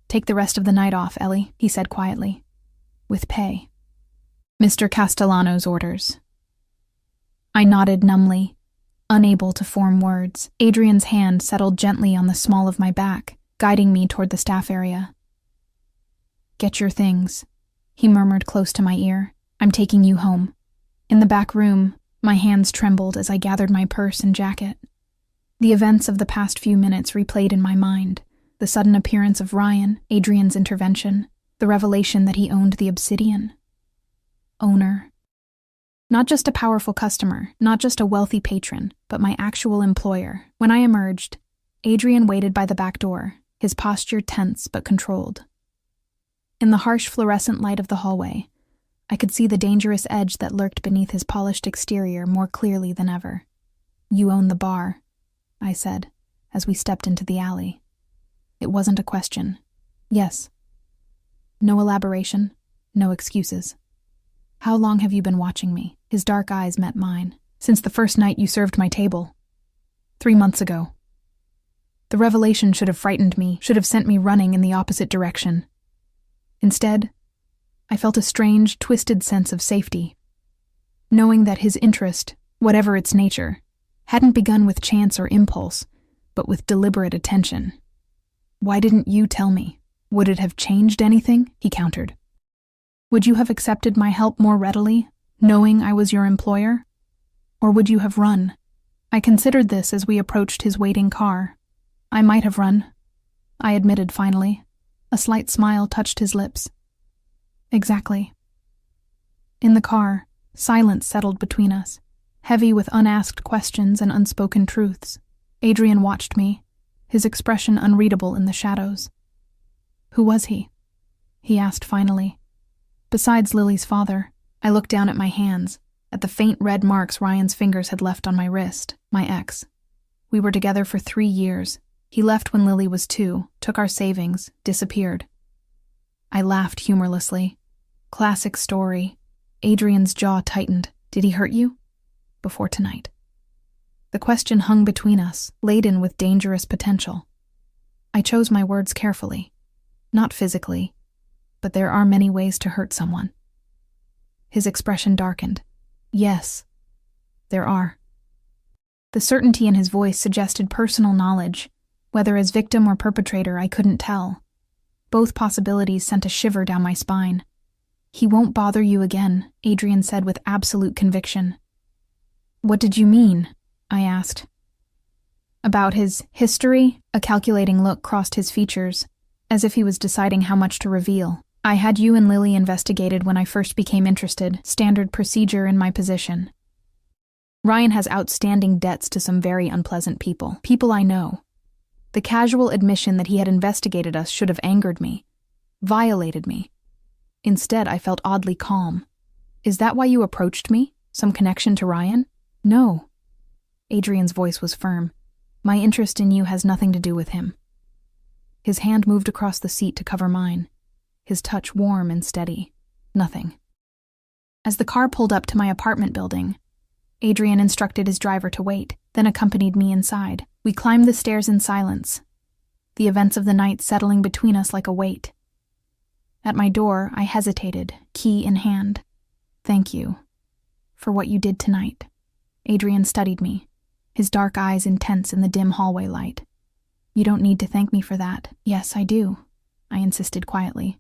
"Take the rest of the night off, Ellie," he said quietly. "With pay." "Mr. Castellano's orders." I nodded numbly, unable to form words. Adrian's hand settled gently on the small of my back, guiding me toward the staff area. "Get your things," he murmured close to my ear. "I'm taking you home." In the back room, my hands trembled as I gathered my purse and jacket. The events of the past few minutes replayed in my mind. The sudden appearance of Ryan, Adrian's intervention, the revelation that he owned the Obsidian. Owner. Not just a powerful customer, not just a wealthy patron, but my actual employer. When I emerged, Adrian waited by the back door, his posture tense but controlled. In the harsh fluorescent light of the hallway, I could see the dangerous edge that lurked beneath his polished exterior more clearly than ever. "You own the bar," I said, as we stepped into the alley. It wasn't a question. "Yes." No elaboration, no excuses. "How long have you been watching me?" His dark eyes met mine. "Since the first night you served my table. 3 months ago." The revelation should have frightened me, should have sent me running in the opposite direction. Instead, I felt a strange, twisted sense of safety, knowing that his interest, whatever its nature, hadn't begun with chance or impulse, but with deliberate attention. "Why didn't you tell me? Would it have changed anything?" he countered. "Would you have accepted my help more readily, knowing I was your employer? Or would you have run?" I considered this as we approached his waiting car. "I might have run," I admitted finally. A slight smile touched his lips. "Exactly." In the car, silence settled between us. heavy with unasked questions and unspoken truths. Adrian watched me, his expression unreadable in the shadows. "Who was he?" he asked finally. "Besides Lily's father." I looked down at my hands, at the faint red marks Ryan's fingers had left on my wrist. My ex. We were together for 3 years. He left when Lily was 2, took our savings, disappeared. I laughed humorlessly. Classic story. Adrian's jaw tightened. "Did he hurt you?" "Before tonight." The question hung between us, laden with dangerous potential. I chose my words carefully. Not physically, but there are many ways to hurt someone. His expression darkened. "Yes, there are." The certainty in his voice suggested personal knowledge. Whether as victim or perpetrator, I couldn't tell. Both possibilities sent a shiver down my spine. "He won't bother you again," Adrian said with absolute conviction. "What did you mean?" I asked. "About his history?" A calculating look crossed his features, as if he was deciding how much to reveal. "I had you and Lily investigated when I first became interested. Standard procedure in my position. Ryan has outstanding debts to some very unpleasant people. People I know. The casual admission that he had investigated us should have angered me, violated me. Instead, I felt oddly calm. Is that why you approached me? Some connection to Ryan?" "No." Adrian's voice was firm. "My interest in you has nothing to do with him." His hand moved across the seat to cover mine, his touch warm and steady. "Nothing." As the car pulled up to my apartment building, Adrian instructed his driver to wait, then accompanied me inside. We climbed the stairs in silence, the events of the night settling between us like a weight. At my door, I hesitated, key in hand. "Thank you for what you did tonight." Adrian studied me, his dark eyes intense in the dim hallway light. "You don't need to thank me for that." "Yes, I do," I insisted quietly.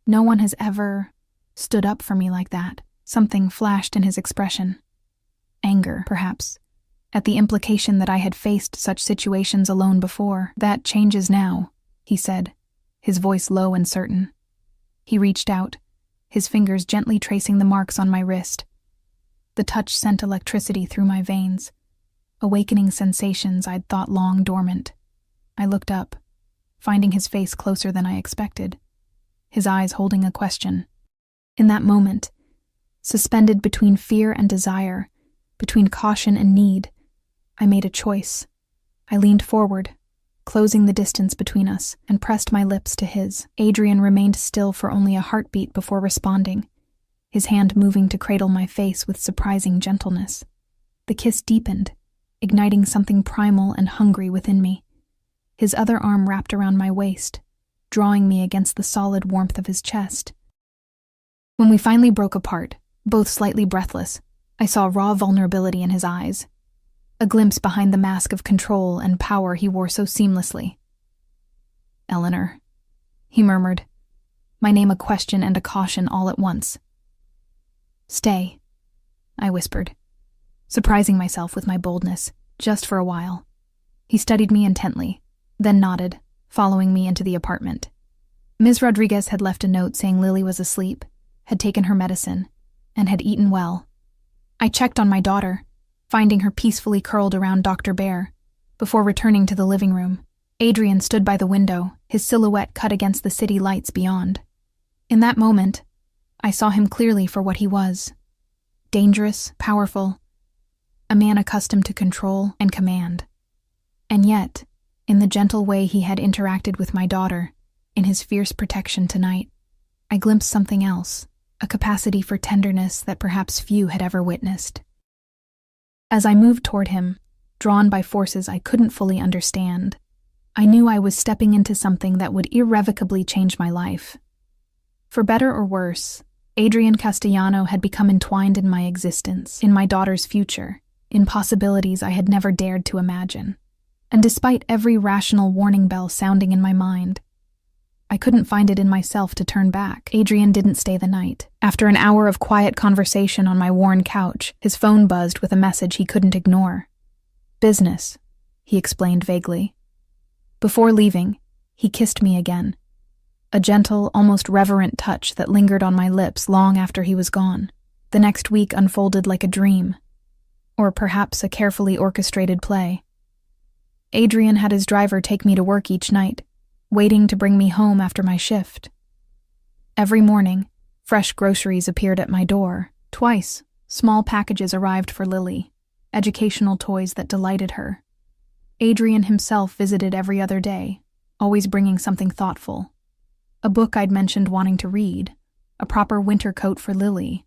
"No one has ever stood up for me like that." Something flashed in his expression. Anger, perhaps, at the implication that I had faced such situations alone before. "That changes now," he said, his voice low and certain. He reached out, his fingers gently tracing the marks on my wrist. The touch sent electricity through my veins, awakening sensations I'd thought long dormant. I looked up, finding his face closer than I expected, his eyes holding a question. In that moment, suspended between fear and desire, between caution and need, I made a choice. I leaned forward, closing the distance between us, and pressed my lips to his. Adrian remained still for only a heartbeat before responding, his hand moving to cradle my face with surprising gentleness. The kiss deepened, igniting something primal and hungry within me. His other arm wrapped around my waist, drawing me against the solid warmth of his chest. When we finally broke apart, both slightly breathless, I saw raw vulnerability in his eyes, a glimpse behind the mask of control and power he wore so seamlessly. "Eleanor," he murmured, my name a question and a caution all at once. "Stay," I whispered, surprising myself with my boldness, just for a while. He studied me intently, then nodded, following me into the apartment. Ms. Rodriguez had left a note saying Lily was asleep, had taken her medicine, and had eaten well. I checked on my daughter, finding her peacefully curled around Dr. Bear, before returning to the living room. Adrian stood by the window, his silhouette cut against the city lights beyond. In that moment, I saw him clearly for what he was. Dangerous, powerful, a man accustomed to control and command. And yet, in the gentle way he had interacted with my daughter, in his fierce protection tonight, I glimpsed something else, a capacity for tenderness that perhaps few had ever witnessed. As I moved toward him, drawn by forces I couldn't fully understand, I knew I was stepping into something that would irrevocably change my life. For better or worse, Adrian Castellano had become entwined in my existence, in my daughter's future, in possibilities I had never dared to imagine. And despite every rational warning bell sounding in my mind, I couldn't find it in myself to turn back. Adrian didn't stay the night. After an hour of quiet conversation on my worn couch, his phone buzzed with a message he couldn't ignore. "Business," he explained vaguely. Before leaving, he kissed me again, a gentle, almost reverent touch that lingered on my lips long after he was gone. The next week unfolded like a dream. Or perhaps a carefully orchestrated play. Adrian had his driver take me to work each night, waiting to bring me home after my shift. Every morning, fresh groceries appeared at my door. Twice, small packages arrived for Lily, educational toys that delighted her. Adrian himself visited every other day, always bringing something thoughtful. A book I'd mentioned wanting to read, a proper winter coat for Lily,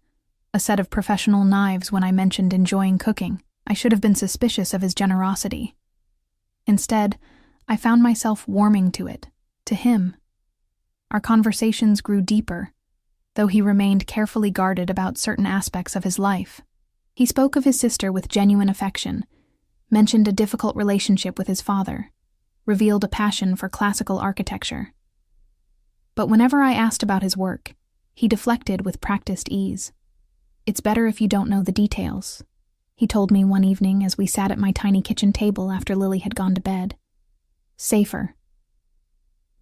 a set of professional knives when I mentioned enjoying cooking. I should have been suspicious of his generosity. Instead, I found myself warming to it, to him. Our conversations grew deeper, though he remained carefully guarded about certain aspects of his life. He spoke of his sister with genuine affection, mentioned a difficult relationship with his father, revealed a passion for classical architecture. But whenever I asked about his work, he deflected with practiced ease. "It's better if you don't know the details," he told me one evening as we sat at my tiny kitchen table after Lily had gone to bed. Safer.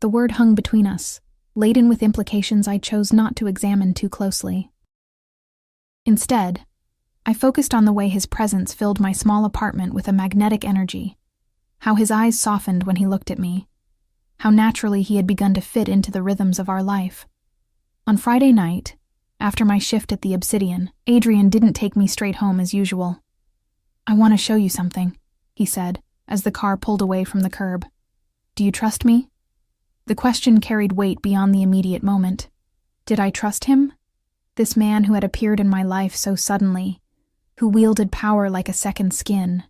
The word hung between us, laden with implications I chose not to examine too closely. Instead, I focused on the way his presence filled my small apartment with a magnetic energy, how his eyes softened when he looked at me, how naturally he had begun to fit into the rhythms of our life. On Friday night, after my shift at the Obsidian, Adrian didn't take me straight home as usual. "I want to show you something," he said, as the car pulled away from the curb. "Do you trust me?" The question carried weight beyond the immediate moment. Did I trust him? This man who had appeared in my life so suddenly, who wielded power like a second skin,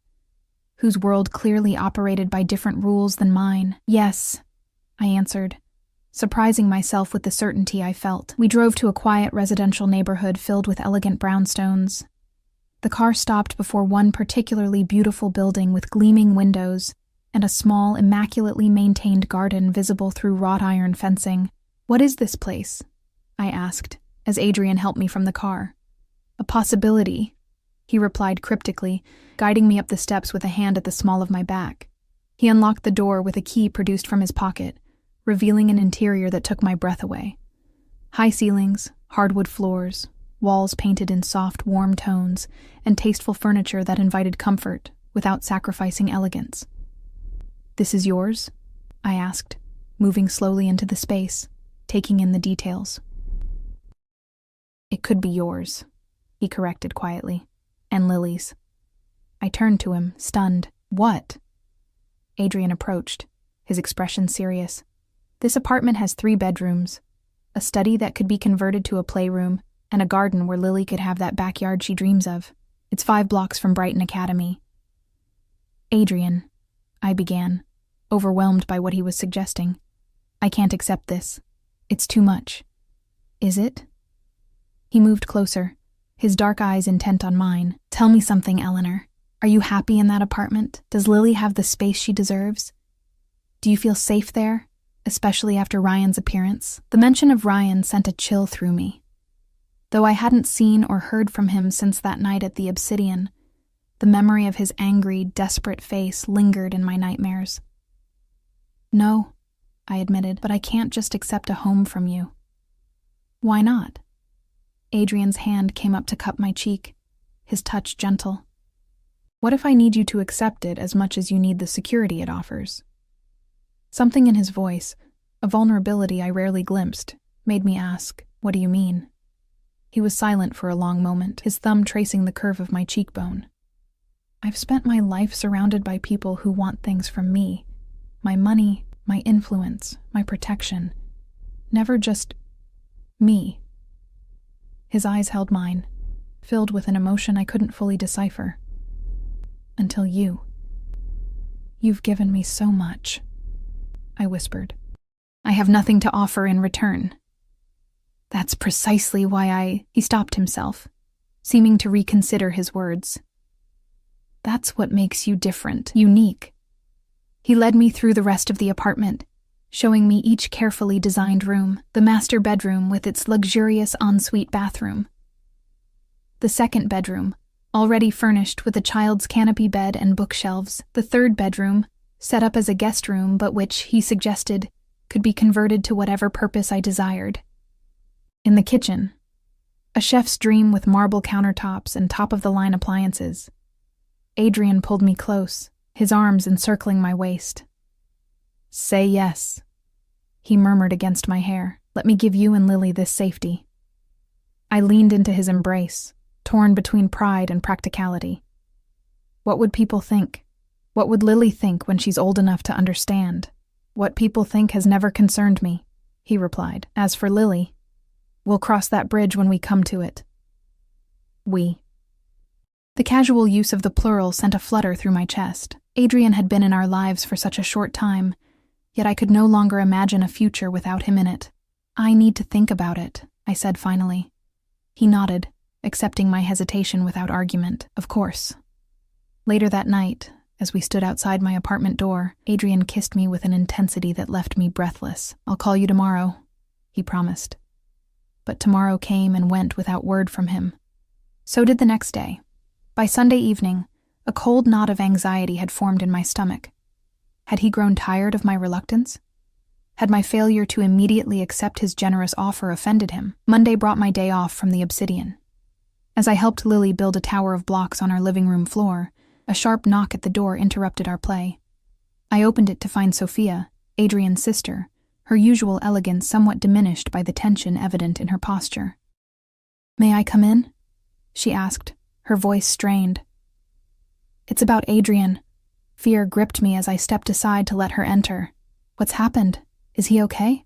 whose world clearly operated by different rules than mine. "Yes," I answered, surprising myself with the certainty I felt. We drove to a quiet residential neighborhood filled with elegant brownstones. The car stopped before one particularly beautiful building with gleaming windows and a small, immaculately maintained garden visible through wrought iron fencing. "What is this place?" I asked, as Adrian helped me from the car. "A possibility," he replied cryptically, guiding me up the steps with a hand at the small of my back. He unlocked the door with a key produced from his pocket, revealing an interior that took my breath away. High ceilings, hardwood floors, walls painted in soft, warm tones, and tasteful furniture that invited comfort without sacrificing elegance. "This is yours?" I asked, moving slowly into the space, taking in the details. "It could be yours," he corrected quietly, "and Lily's." I turned to him, stunned. "What?" Adrian approached, his expression serious. "This apartment has 3 bedrooms, a study that could be converted to a playroom, and a garden where Lily could have that backyard she dreams of. It's 5 blocks from Brighton Academy." "Adrian," I began, overwhelmed by what he was suggesting. "I can't accept this. It's too much." "Is it?" He moved closer, his dark eyes intent on mine. "Tell me something, Eleanor. Are you happy in that apartment? Does Lily have the space she deserves? Do you feel safe there, especially after Ryan's appearance?" The mention of Ryan sent a chill through me. Though I hadn't seen or heard from him since that night at the Obsidian, the memory of his angry, desperate face lingered in my nightmares. "No," I admitted, "but I can't just accept a home from you." "Why not?" Adrian's hand came up to cup my cheek, his touch gentle. "What if I need you to accept it as much as you need the security it offers?" Something in his voice, a vulnerability I rarely glimpsed, made me ask, "What do you mean?" He was silent for a long moment, his thumb tracing the curve of my cheekbone. "I've spent my life surrounded by people who want things from me. My money, my influence, my protection. Never just me." His eyes held mine, filled with an emotion I couldn't fully decipher. "Until you. You've given me so much," I whispered. "I have nothing to offer in return." "That's precisely why He stopped himself, seeming to reconsider his words. "That's what makes you different, unique." He led me through the rest of the apartment, showing me each carefully designed room, the master bedroom with its luxurious ensuite bathroom. The second bedroom, already furnished with a child's canopy bed and bookshelves. The third bedroom, set up as a guest room but which, he suggested, could be converted to whatever purpose I desired. In the kitchen, a chef's dream with marble countertops and top-of-the-line appliances, Adrian pulled me close, his arms encircling my waist. "Say yes," he murmured against my hair. "Let me give you and Lily this safety." I leaned into his embrace, torn between pride and practicality. What would people think? What would Lily think when she's old enough to understand? "What people think has never concerned me," he replied. "As for Lily, we'll cross that bridge when we come to it." We. The casual use of the plural sent a flutter through my chest. Adrian had been in our lives for such a short time, yet I could no longer imagine a future without him in it. "I need to think about it," I said finally. He nodded, accepting my hesitation without argument. "Of course." Later that night, as we stood outside my apartment door, Adrian kissed me with an intensity that left me breathless. "I'll call you tomorrow," he promised. But tomorrow came and went without word from him. So did the next day. By Sunday evening, a cold knot of anxiety had formed in my stomach. Had he grown tired of my reluctance? Had my failure to immediately accept his generous offer offended him? Monday brought my day off from the Obsidian. As I helped Lily build a tower of blocks on our living room floor, a sharp knock at the door interrupted our play. I opened it to find Sophia, Adrian's sister, her usual elegance somewhat diminished by the tension evident in her posture. "May I come in?" she asked, her voice strained. "It's about Adrian." Fear gripped me as I stepped aside to let her enter. "What's happened? Is he okay?"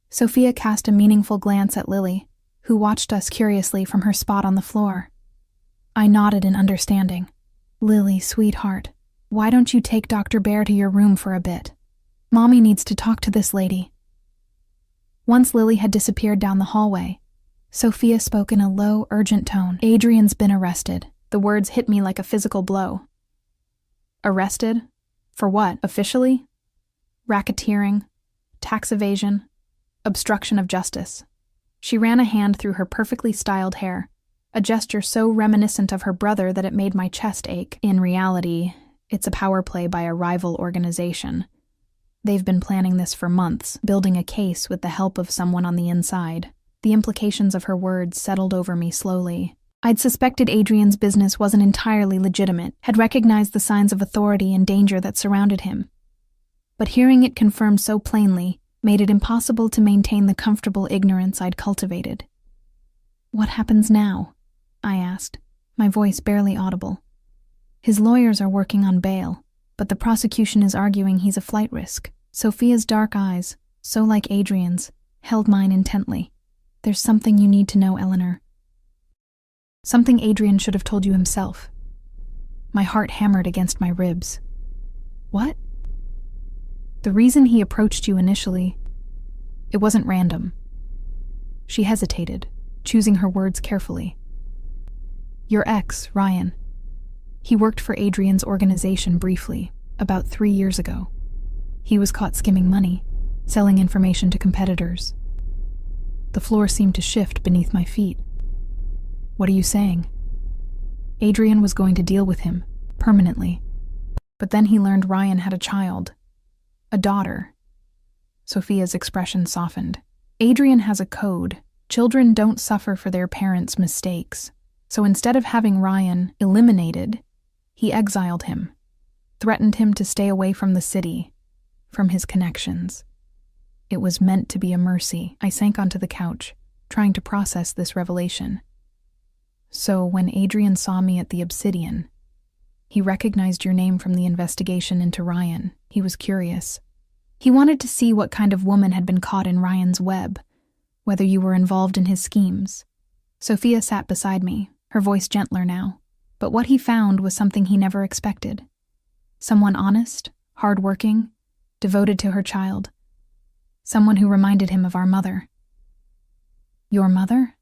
Sophia cast a meaningful glance at Lily, who watched us curiously from her spot on the floor. I nodded in understanding. "Lily, sweetheart, why don't you take Dr. Bear to your room for a bit? Mommy needs to talk to this lady." Once Lily had disappeared down the hallway, Sophia spoke in a low, urgent tone. "Adrian's been arrested." The words hit me like a physical blow. Arrested? For what, officially? Racketeering, tax evasion, obstruction of justice. She ran a hand through her perfectly styled hair, a gesture so reminiscent of her brother that it made my chest ache. In reality, it's a power play by a rival organization. They've been planning this for months, building a case with the help of someone on the inside. The implications of her words settled over me slowly. I'd suspected Adrian's business wasn't entirely legitimate, had recognized the signs of authority and danger that surrounded him. But hearing it confirmed so plainly made it impossible to maintain the comfortable ignorance I'd cultivated. "What happens now?" I asked, my voice barely audible. "His lawyers are working on bail, but the prosecution is arguing he's a flight risk." Sophia's dark eyes, so like Adrian's, held mine intently. "There's something you need to know, Eleanor. Something Adrian should have told you himself." My heart hammered against my ribs. "What?" "The reason he approached you initially, it wasn't random." She hesitated, choosing her words carefully. "Your ex, Ryan. He worked for Adrian's organization briefly, about 3 years ago. He was caught skimming money, selling information to competitors." The floor seemed to shift beneath my feet. "What are you saying?" Adrian was going to deal with him, permanently. But then he learned Ryan had a child. A daughter. Sophia's expression softened. "Adrian has a code. Children don't suffer for their parents' mistakes. So instead of having Ryan eliminated, he exiled him, threatened him to stay away from the city, from his connections. It was meant to be a mercy." I sank onto the couch, trying to process this revelation. "So when Adrian saw me at the Obsidian, he recognized your name from the investigation into Ryan. He was curious. He wanted to see what kind of woman had been caught in Ryan's web, whether you were involved in his schemes." Sophia sat beside me, her voice gentler now. But what he found was something he never expected. Someone honest, hard-working, devoted to her child. Someone who reminded him of our mother. "Your mother?"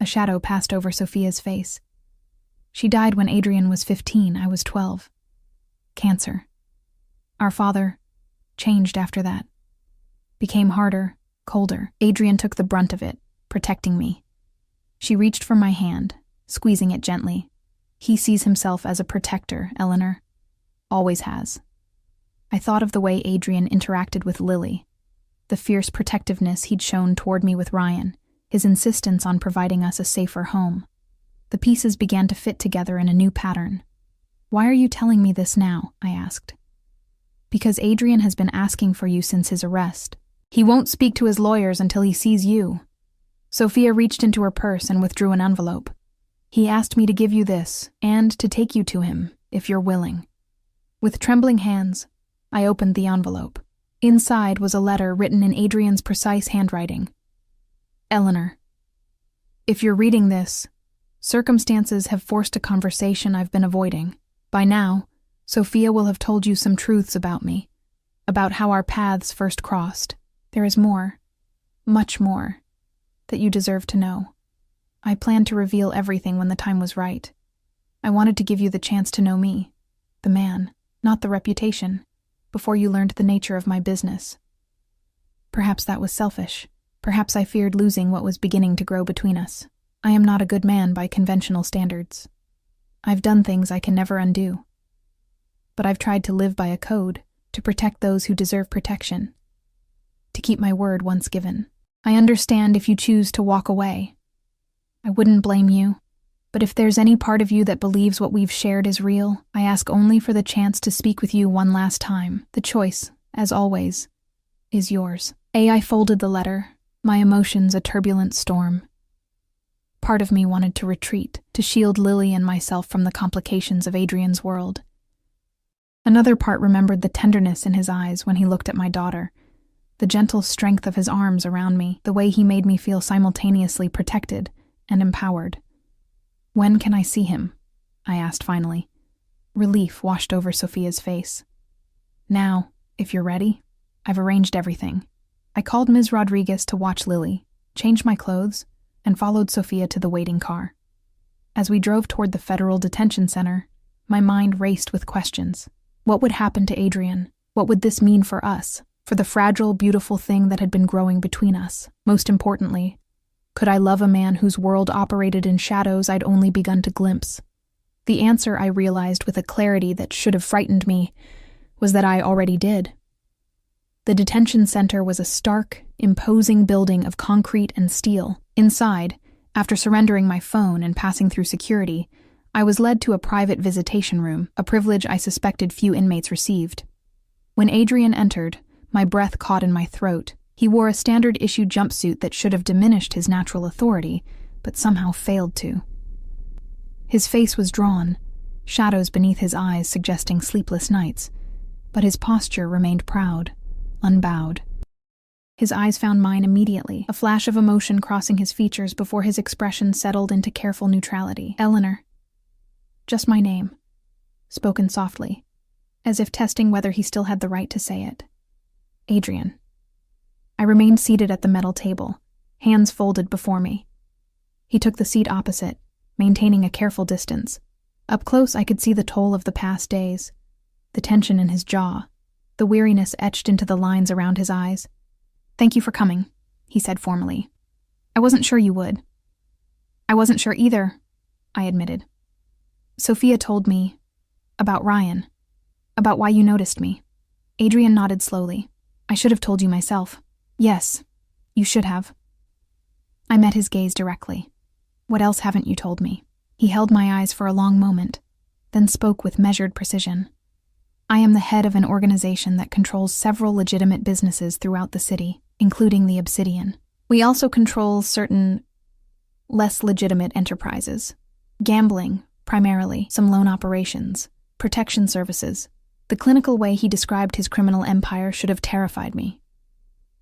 A shadow passed over Sophia's face. "She died when Adrian was 15, I was 12. Cancer. Our father changed after that. Became harder, colder. Adrian took the brunt of it, protecting me." She reached for my hand, squeezing it gently. "He sees himself as a protector, Eleanor. Always has." I thought of the way Adrian interacted with Lily, the fierce protectiveness he'd shown toward me with Ryan, his insistence on providing us a safer home. The pieces began to fit together in a new pattern. Why are you telling me this now? I asked. Because Adrian has been asking for you since his arrest. He won't speak to his lawyers until he sees you. Sophia reached into her purse and withdrew an envelope. He asked me to give you this, and to take you to him, if you're willing. With trembling hands, I opened the envelope. Inside was a letter written in Adrian's precise handwriting. Eleanor, if you're reading this, circumstances have forced a conversation I've been avoiding. By now, Sophia will have told you some truths about me, about how our paths first crossed. There is more, much more, that you deserve to know. I planned to reveal everything when the time was right. I wanted to give you the chance to know me, the man, not the reputation, before you learned the nature of my business. Perhaps that was selfish. Perhaps I feared losing what was beginning to grow between us. I am not a good man by conventional standards. I've done things I can never undo. But I've tried to live by a code, to protect those who deserve protection, to keep my word once given. I understand if you choose to walk away. I wouldn't blame you, but if there's any part of you that believes what we've shared is real, I ask only for the chance to speak with you one last time. The choice, as always, is yours. I folded the letter, my emotions a turbulent storm. Part of me wanted to retreat, to shield Lily and myself from the complications of Adrian's world. Another part remembered the tenderness in his eyes when he looked at my daughter, the gentle strength of his arms around me, the way he made me feel simultaneously protected and empowered. When can I see him? I asked finally. Relief washed over Sophia's face. Now, if you're ready, I've arranged everything. I called Ms. Rodriguez to watch Lily, changed my clothes, and followed Sophia to the waiting car. As we drove toward the federal detention center, my mind raced with questions. What would happen to Adrian? What would this mean for us? For the fragile, beautiful thing that had been growing between us? Most importantly, could I love a man whose world operated in shadows I'd only begun to glimpse? The answer, I realized with a clarity that should have frightened me, was that I already did. The detention center was a stark, imposing building of concrete and steel. Inside, after surrendering my phone and passing through security, I was led to a private visitation room, a privilege I suspected few inmates received. When Adrian entered, my breath caught in my throat. He wore a standard-issue jumpsuit that should have diminished his natural authority, but somehow failed to. His face was drawn, shadows beneath his eyes suggesting sleepless nights, but his posture remained proud, unbowed. His eyes found mine immediately, a flash of emotion crossing his features before his expression settled into careful neutrality. Eleanor. Just my name, spoken softly, as if testing whether he still had the right to say it. Adrian. I remained seated at the metal table, hands folded before me. He took the seat opposite, maintaining a careful distance. Up close, I could see the toll of the past days, the tension in his jaw, the weariness etched into the lines around his eyes. Thank you for coming, he said formally. I wasn't sure you would. I wasn't sure either, I admitted. Sophia told me about Ryan, about why you noticed me. Adrian nodded slowly. I should have told you myself. Yes, you should have. I met his gaze directly. What else haven't you told me? He held my eyes for a long moment, then spoke with measured precision. I am the head of an organization that controls several legitimate businesses throughout the city, including the Obsidian. We also control certain less legitimate enterprises. Gambling, primarily, some loan operations, protection services. The clinical way he described his criminal empire should have terrified me.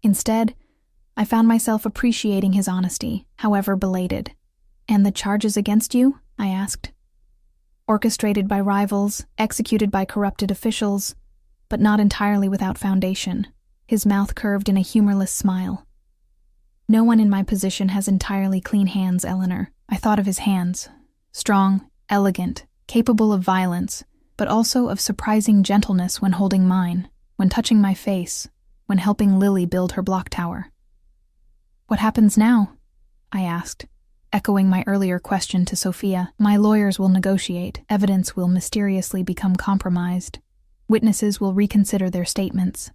Instead, I found myself appreciating his honesty, however belated. And the charges against you? I asked. Orchestrated by rivals, executed by corrupted officials, but not entirely without foundation. His mouth curved in a humorless smile. No one in my position has entirely clean hands, Eleanor. I thought of his hands. Strong, elegant, capable of violence, but also of surprising gentleness when holding mine, when touching my face, when helping Lily build her block tower. What happens now? I asked, echoing my earlier question to Sophia. My lawyers will negotiate. Evidence will mysteriously become compromised. Witnesses will reconsider their statements.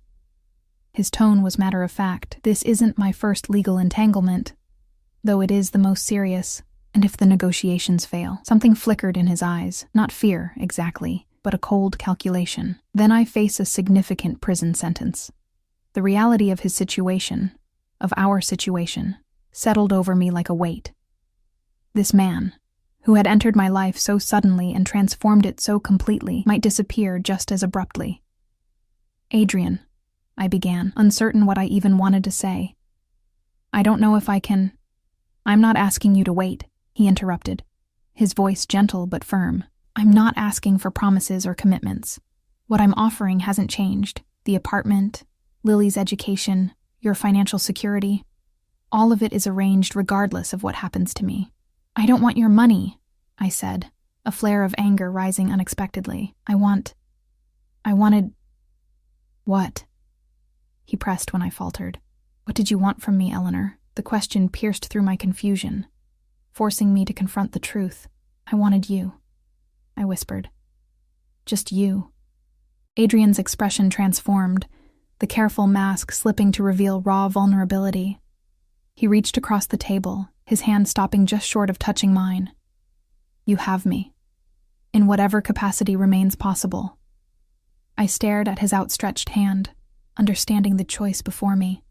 His tone was matter of fact. This isn't my first legal entanglement, though it is the most serious. And if the negotiations fail? Something flickered in his eyes, not fear, exactly, but a cold calculation. Then I face a significant prison sentence. The reality of his situation, of our situation, settled over me like a weight. This man, who had entered my life so suddenly and transformed it so completely, might disappear just as abruptly. "Adrian," I began, uncertain what I even wanted to say. "I don't know if I can—" "I'm not asking you to wait," he interrupted, his voice gentle but firm. "I'm not asking for promises or commitments. What I'm offering hasn't changed. The apartment, Lily's education, your financial security. All of it is arranged regardless of what happens to me." "I don't want your money," I said, a flare of anger rising unexpectedly. I wanted... "What?" he pressed when I faltered. "What did you want from me, Eleanor?" The question pierced through my confusion, forcing me to confront the truth. "I wanted you," I whispered. "Just you." Adrian's expression transformed, the careful mask slipping to reveal raw vulnerability. He reached across the table, his hand stopping just short of touching mine. "You have me, in whatever capacity remains possible." I stared at his outstretched hand, understanding the choice before me.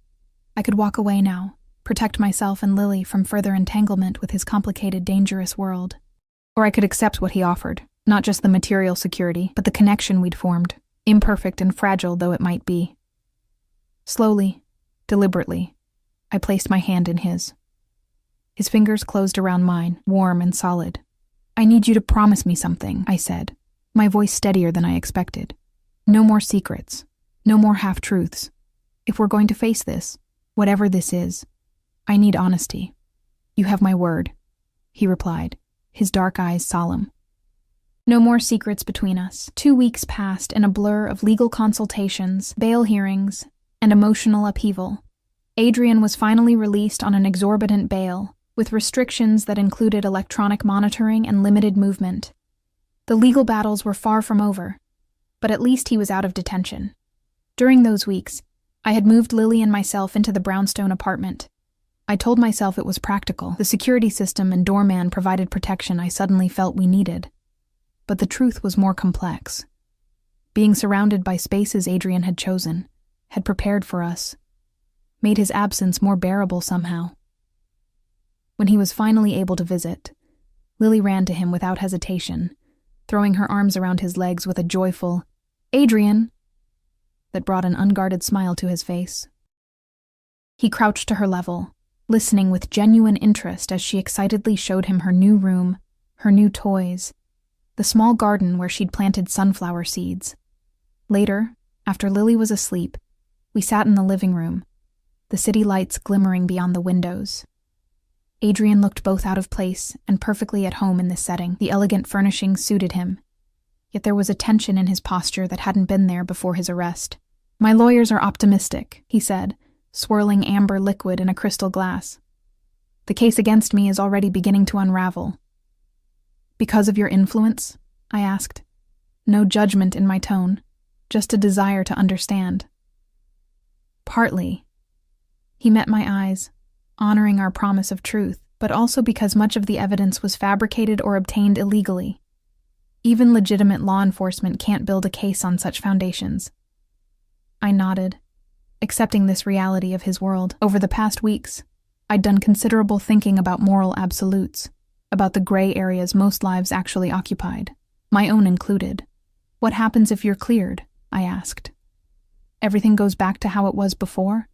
I could walk away now, protect myself and Lily from further entanglement with his complicated, dangerous world. Or I could accept what he offered, not just the material security, but the connection we'd formed, imperfect and fragile though it might be. Slowly, deliberately, I placed my hand in his. His fingers closed around mine, warm and solid. "I need you to promise me something," I said, my voice steadier than I expected. "No more secrets, no more half-truths. If we're going to face this, whatever this is, I need honesty." "You have my word," he replied, his dark eyes solemn. No more secrets between us. 2 weeks passed in a blur of legal consultations, bail hearings, and emotional upheaval. Adrian was finally released on an exorbitant bail, with restrictions that included electronic monitoring and limited movement. The legal battles were far from over, but at least he was out of detention. During those weeks, I had moved Lily and myself into the brownstone apartment. I told myself it was practical. The security system and doorman provided protection I suddenly felt we needed. But the truth was more complex. Being surrounded by spaces Adrian had chosen, had prepared for us, made his absence more bearable somehow. When he was finally able to visit, Lily ran to him without hesitation, throwing her arms around his legs with a joyful, "Adrian!" that brought an unguarded smile to his face. He crouched to her level, listening with genuine interest as she excitedly showed him her new room, her new toys, the small garden where she'd planted sunflower seeds. Later, after Lily was asleep, we sat in the living room, the city lights glimmering beyond the windows. Adrian looked both out of place and perfectly at home in this setting. The elegant furnishings suited him, yet there was a tension in his posture that hadn't been there before his arrest. "My lawyers are optimistic," he said, swirling amber liquid in a crystal glass. "The case against me is already beginning to unravel." "Because of your influence?" I asked. No judgment in my tone, just a desire to understand. "Partly." He met my eyes, honoring our promise of truth, but also because much of the evidence was fabricated or obtained illegally. Even legitimate law enforcement can't build a case on such foundations. I nodded, accepting this reality of his world. Over the past weeks, I'd done considerable thinking about moral absolutes, about the gray areas most lives actually occupied, my own included. "What happens if you're cleared?" I asked. "Everything goes back to how it was before?"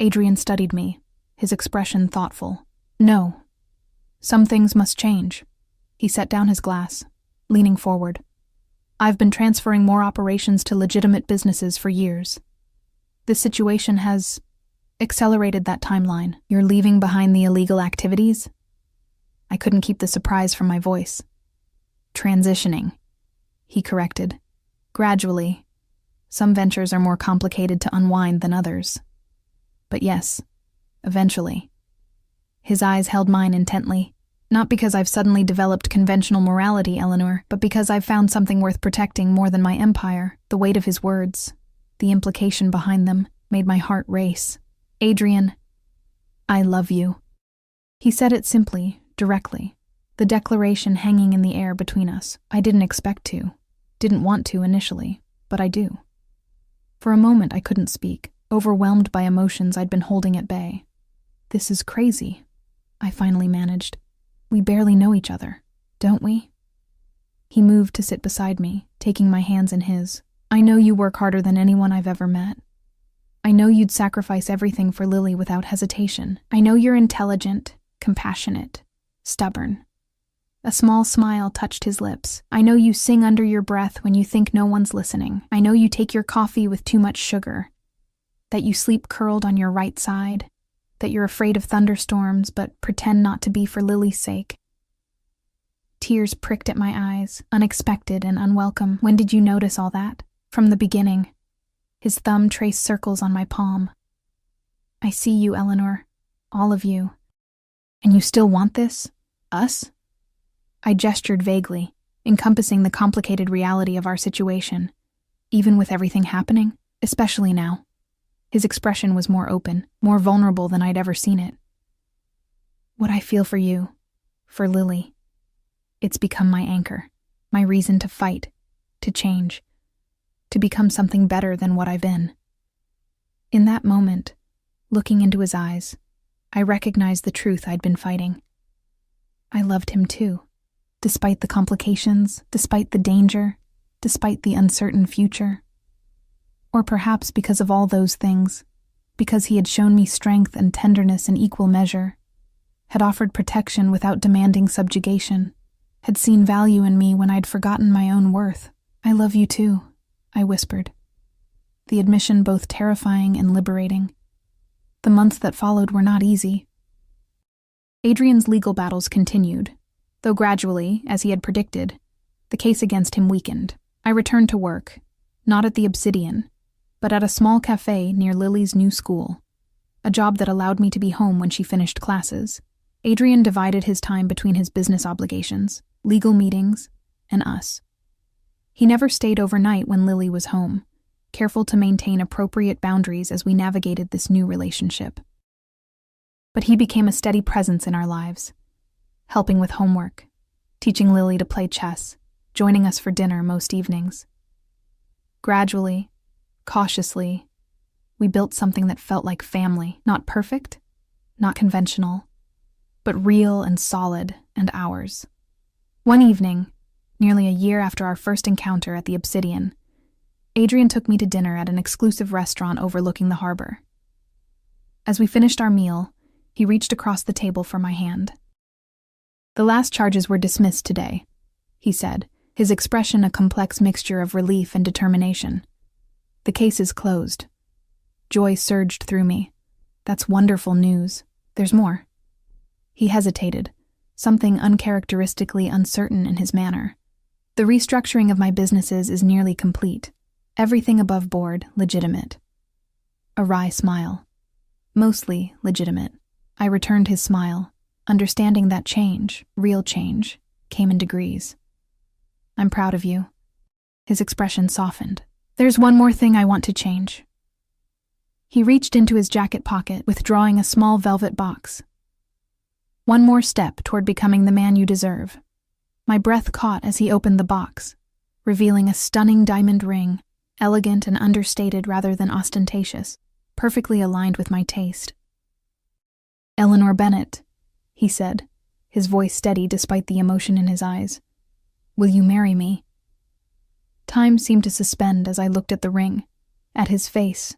Adrian studied me, his expression thoughtful. "No. Some things must change." He set down his glass, leaning forward. "I've been transferring more operations to legitimate businesses for years. This situation has accelerated that timeline." "You're leaving behind the illegal activities?" I couldn't keep the surprise from my voice. "Transitioning," he corrected. "Gradually. Some ventures are more complicated to unwind than others. But yes, eventually." His eyes held mine intently. "Not because I've suddenly developed conventional morality, Eleanor, but because I've found something worth protecting more than my empire." The weight of his words, the implication behind them, made my heart race. "Adrian, I love you." He said it simply, directly. The declaration hanging in the air between us. I didn't expect to, didn't want to initially, but I do. For a moment I couldn't speak, overwhelmed by emotions I'd been holding at bay. This is crazy, I finally managed. We barely know each other, don't we? He moved to sit beside me, taking my hands in his. I know you work harder than anyone I've ever met. I know you'd sacrifice everything for Lily without hesitation. I know you're intelligent, compassionate, stubborn. A small smile touched his lips. I know you sing under your breath when you think no one's listening. I know you take your coffee with too much sugar. That you sleep curled on your right side. That you're afraid of thunderstorms but pretend not to be for Lily's sake. Tears pricked at my eyes, unexpected and unwelcome. When did you notice all that? From the beginning. His thumb traced circles on my palm. I see you, Eleanor. All of you. And you still want this? Us? I gestured vaguely, encompassing the complicated reality of our situation, even with everything happening, especially now. His expression was more open, more vulnerable than I'd ever seen it. What I feel for you, for Lily, it's become my anchor, my reason to fight, to change, to become something better than what I've been. In that moment, looking into his eyes, I recognized the truth I'd been fighting. I loved him too. Despite the complications, despite the danger, despite the uncertain future. Or perhaps because of all those things, because he had shown me strength and tenderness in equal measure, had offered protection without demanding subjugation, had seen value in me when I'd forgotten my own worth. I love you too, I whispered. The admission both terrifying and liberating. The months that followed were not easy. Adrian's legal battles continued. Though gradually, as he had predicted, the case against him weakened. I returned to work, not at the Obsidian, but at a small cafe near Lily's new school, a job that allowed me to be home when she finished classes. Adrian divided his time between his business obligations, legal meetings, and us. He never stayed overnight when Lily was home, careful to maintain appropriate boundaries as we navigated this new relationship. But he became a steady presence in our lives, helping with homework, teaching Lily to play chess, joining us for dinner most evenings. Gradually, cautiously, we built something that felt like family, not perfect, not conventional, but real and solid and ours. One evening, nearly a year after our first encounter at the Obsidian, Adrian took me to dinner at an exclusive restaurant overlooking the harbor. As we finished our meal, he reached across the table for my hand. The last charges were dismissed today, he said, his expression a complex mixture of relief and determination. The case is closed. Joy surged through me. That's wonderful news. There's more. He hesitated, something uncharacteristically uncertain in his manner. The restructuring of my businesses is nearly complete. Everything above board, legitimate. A wry smile. Mostly legitimate. I returned his smile, understanding that change, real change, came in degrees. I'm proud of you. His expression softened. There's one more thing I want to change. He reached into his jacket pocket, withdrawing a small velvet box. One more step toward becoming the man you deserve. My breath caught as he opened the box, revealing a stunning diamond ring, elegant and understated rather than ostentatious, perfectly aligned with my taste. Eleanor Bennett, he said, his voice steady despite the emotion in his eyes. Will you marry me? Time seemed to suspend as I looked at the ring, at his face,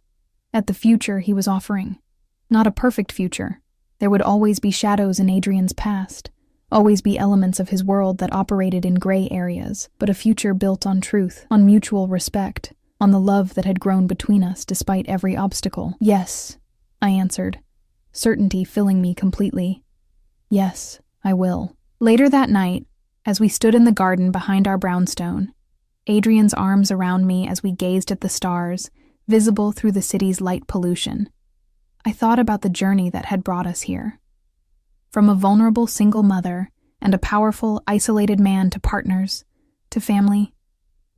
at the future he was offering. Not a perfect future. There would always be shadows in Adrian's past, always be elements of his world that operated in gray areas, but a future built on truth, on mutual respect, on the love that had grown between us despite every obstacle. Yes, I answered, certainty filling me completely. Yes, I will. Later that night, as we stood in the garden behind our brownstone, Adrian's arms around me as we gazed at the stars, visible through the city's light pollution, I thought about the journey that had brought us here. From a vulnerable single mother and a powerful, isolated man to partners, to family,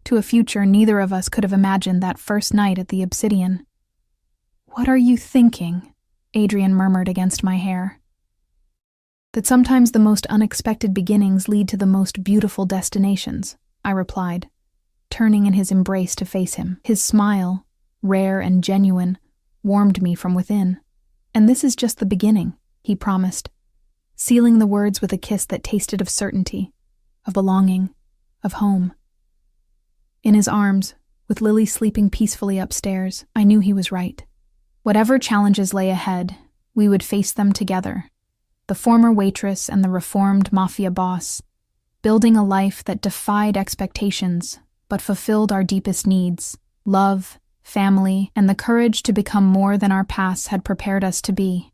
to a future neither of us could have imagined that first night at the Obsidian. What are you thinking? Adrian murmured against my hair. That sometimes the most unexpected beginnings lead to the most beautiful destinations, I replied, turning in his embrace to face him. His smile, rare and genuine, warmed me from within. And this is just the beginning, he promised, sealing the words with a kiss that tasted of certainty, of belonging, of home. In his arms, with Lily sleeping peacefully upstairs, I knew he was right. Whatever challenges lay ahead, we would face them together. The former waitress and the reformed Mafia boss, building a life that defied expectations but fulfilled our deepest needs: love, family, and the courage to become more than our pasts had prepared us to be.